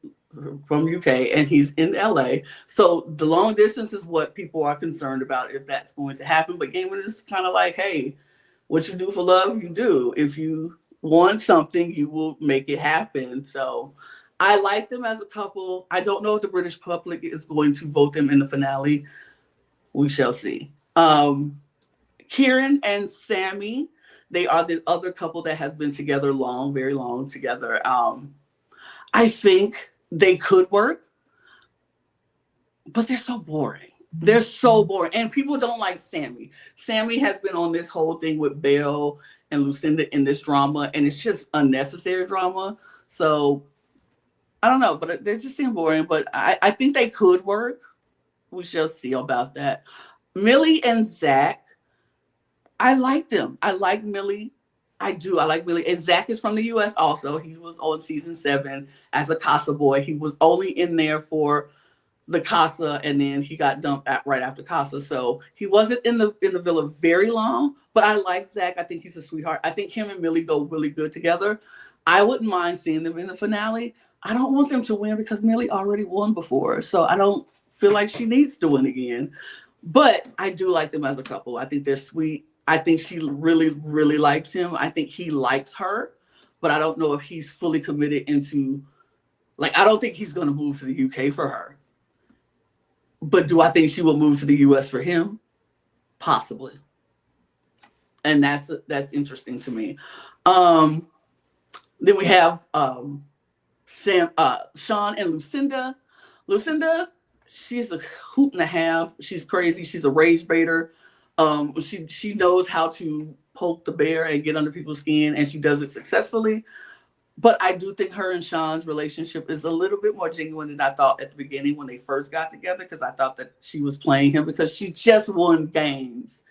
from UK, and he's in LA. So the long distance is what people are concerned about if that's going to happen. But Yaman is kind of like, hey, what you do for love, you do. If you want something, you will make it happen. So I like them as a couple. I don't know if the British public is going to vote them in the finale. We shall see. Kieran and Sammy, they are the other couple that has been together long, very long together. I think they could work, but they're so boring. They're so boring. And people don't like Sammy. Sammy has been on this whole thing with Belle and Lucinda in this drama, and it's just unnecessary drama. So I don't know, but they're just seem boring. But I think they could work. We shall see about that. Millie and Zach, I like them. I like Millie. I do. I like Millie. And Zach is from the US also. He was on season 7 as a Casa boy. He was only in there for the Casa, and then he got dumped right after Casa. So he wasn't in the villa very long, but I like Zach. I think he's a sweetheart. I think him and Millie go really good together. I wouldn't mind seeing them in the finale. I don't want them to win because Millie already won before. So I don't feel like she needs to win again. But I do like them as a couple. I think they're sweet. I think she really, really likes him. I think he likes her, but I don't know if he's fully committed into, I don't think he's going to move to the UK for her. But do I think she will move to the US for him? Possibly. And that's interesting to me. Then we have Sean and Lucinda. Lucinda, she's a hoot and a half. She's crazy. She's a rage baiter. She knows how to poke the bear and get under people's skin, and she does it successfully. But I do think her and Sean's relationship is a little bit more genuine than I thought at the beginning when they first got together, because I thought that she was playing him because she just won games,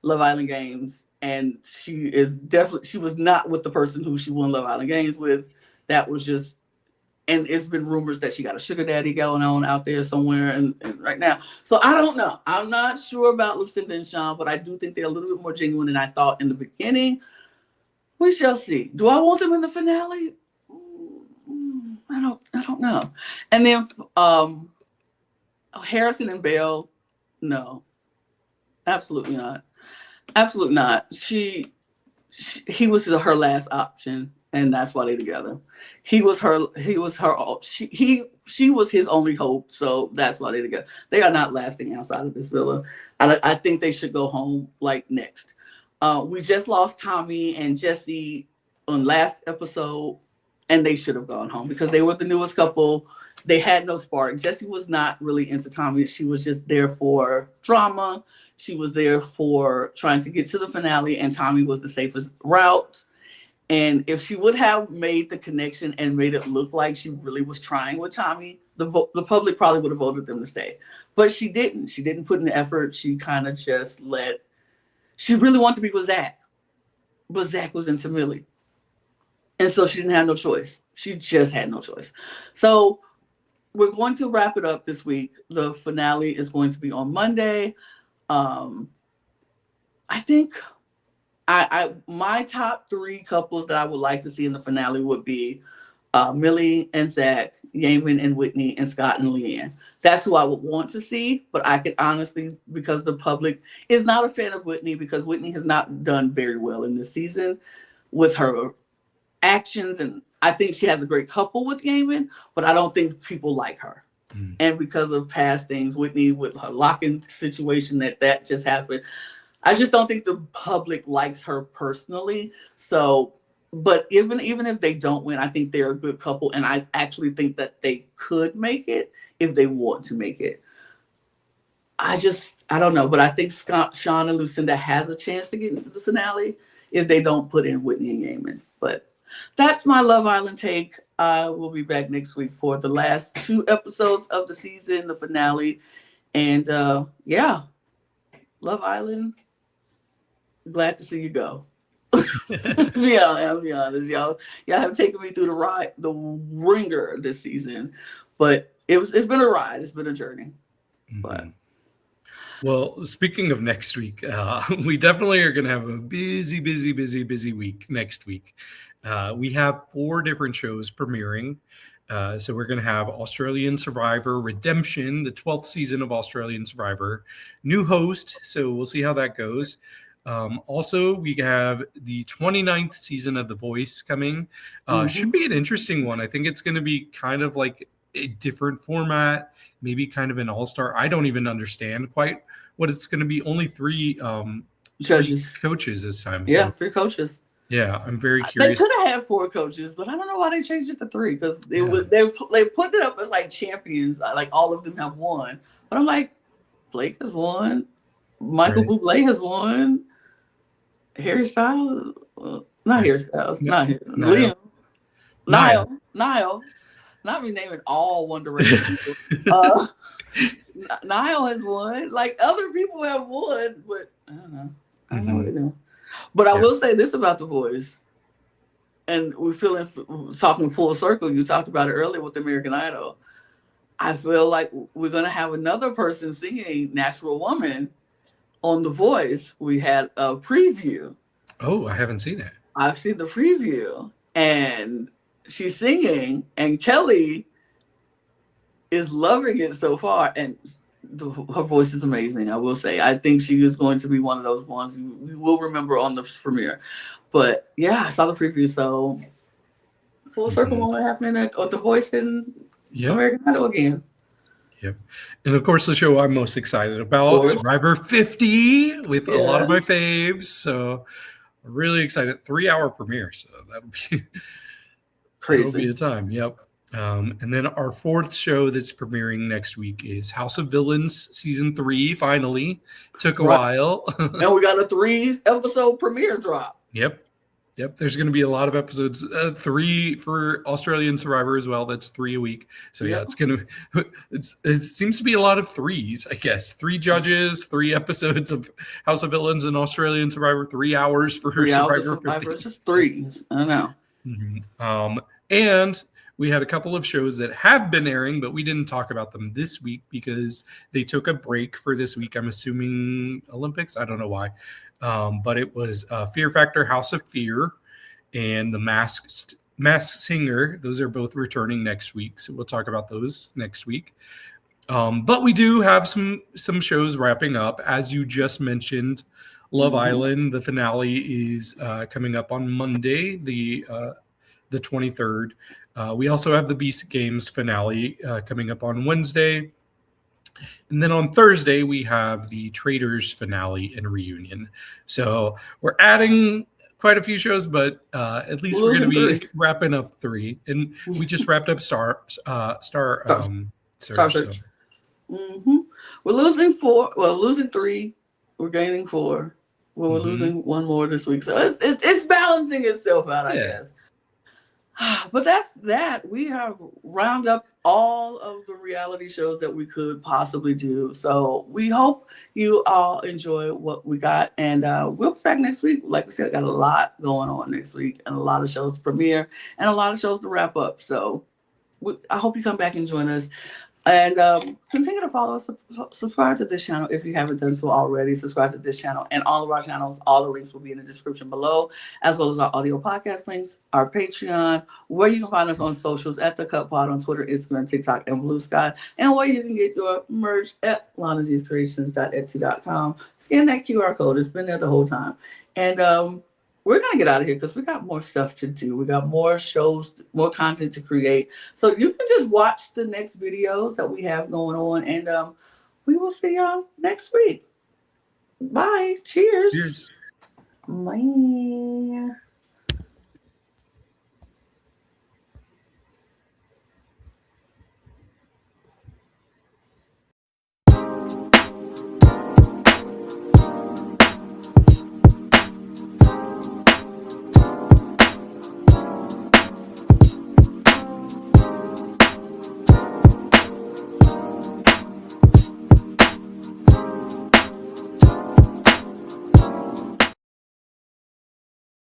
Love Island games, and she was not with the person who she won Love Island games with. That was just, and it's been rumors that she got a sugar daddy going on out there somewhere and right now. So I don't know. I'm not sure about Lucinda and Sean, but I do think they're a little bit more genuine than I thought in the beginning. We shall see. Do I want them in the finale? I don't know. And then Harrison and Belle, no. Absolutely not. Absolutely not. He was her last option, and that's why they're together. She was his only hope, so that's why they're together. They are not lasting outside of this villa. I think they should go home next. We just lost Tommy and Jesse on last episode, and they should have gone home because they were the newest couple. They had no spark. Jessie was not really into Tommy. She was just there for drama. She was there for trying to get to the finale, and Tommy was the safest route. And if she would have made the connection and made it look like she really was trying with Tommy, the public probably would have voted them to stay. But she didn't. She didn't put in the effort. She kind of just she really wanted to be with Zach. But Zach was into Millie. And so she didn't have no choice. She just had no choice. So we're going to wrap it up this week. The finale is going to be on Monday. I think my top 3 couples that I would like to see in the finale would be Millie and Zach, Yaman and Whitney, and Scott and Leanne. That's who I would want to see, but I could honestly, because the public is not a fan of Whitney, because Whitney has not done very well in this season with her actions, and I think she has a great couple with Yaman, but I don't think people like her. And because of past things, Whitney with her lock-in situation that just happened, I just don't think the public likes her personally. So, but even if they don't win, I think they're a good couple, and I actually think that they could make it if they want to make it. I don't know, but I think Sean and Lucinda has a chance to get into the finale if they don't put in Whitney and Yaman. But that's my Love Island take. I will be back next week for the last 2 episodes of the season, the finale. And Love Island, glad to see you go. Yeah, I'll be honest, y'all have taken me through the ringer this season, but it's been a ride. It's been a journey, but. Well, speaking of next week, we definitely are going to have a busy week next week. We have 4 different shows premiering. So we're going to have Australian Survivor Redemption, the 12th season of Australian Survivor, new host. So we'll see how that goes. Also, we have the 29th season of The Voice coming. Should be an interesting one. I think it's going to be kind of like a different format, maybe kind of an all-star. I don't even understand quite what it's going to be. Only 3 coaches this time. Yeah, 3 coaches. Yeah, I'm very curious. They could have had 4 coaches, but I don't know why they changed it to 3, because they put it up as like champions, like all of them have won. But I'm like, Blake has won, Michael Bublé has won, Harry Styles, not Harry Styles, not him, Liam, Niall, not renaming all One Direction people. Niall has won. Like, other people have won, but I don't know. I don't know what they're doing. But I will say this about The Voice, and we're talking full circle. You talked about it earlier with American Idol. I feel like we're going to have another person singing Natural Woman on The Voice. We had a preview. Oh, I haven't seen it. I've seen the preview, and she's singing, and Kelly is loving it so far, and her voice is amazing. I will say, I think she is going to be one of those ones we will remember on the premiere. But yeah, I saw the preview, so full circle moment happening at The Voice and American Idol again. Yep. And of course, the show I'm most excited about, Survivor 50, with a lot of my faves. So I'm really excited. 3-hour premiere, so that'll be crazy. That'll be a time. Yep. And then our 4th show that's premiering next week is House of Villains season 3. Finally, took a while. And we got a 3-episode premiere drop. Yep. There's going to be a lot of episodes. 3 for Australian Survivor as well. That's 3 a week. So it's going to. It seems to be a lot of 3s, I guess. 3 judges, 3 episodes of House of Villains and Australian Survivor. 3 hours for Survivor 50. It's just 3s. I know. And we had a couple of shows that have been airing, but we didn't talk about them this week because they took a break for this week. I'm assuming Olympics. I don't know why. But it was Fear Factor, House of Fear, and The Masked Singer. Those are both returning next week. So we'll talk about those next week. But we do have some shows wrapping up. As you just mentioned, Love Island, the finale is coming up on Monday, the 23rd. We also have the Beast Games finale coming up on Wednesday. And then on Thursday, we have the Traders finale and reunion. So we're adding quite a few shows, but at least we're going to be wrapping up 3. And we just wrapped up Star Search. So. We're losing 4. Well, losing 3. We're gaining 4. Well, we're losing 1 more this week. So it's balancing itself out, I guess. But that's that. We have rounded up all of the reality shows that we could possibly do. So we hope you all enjoy what we got. And we'll be back next week. Like we said, got a lot going on next week and a lot of shows to premiere and a lot of shows to wrap up. So I hope you come back and join us. And continue to follow us. Subscribe to this channel if you haven't done so already. Subscribe to this channel and all of our channels. All the links will be in the description below, as well as our audio podcast links, our Patreon, where you can find us on socials at The Cut Pod on Twitter, Instagram, TikTok, and Blue Sky, and where you can get your merch at lanadiescreations.etsy.com. Scan that QR code. It's been there the whole time. And we're going to get out of here because we got more stuff to do. We got more shows, more content to create. So you can just watch the next videos that we have going on. And we will see y'all next week. Bye. Cheers. Cheers. Bye.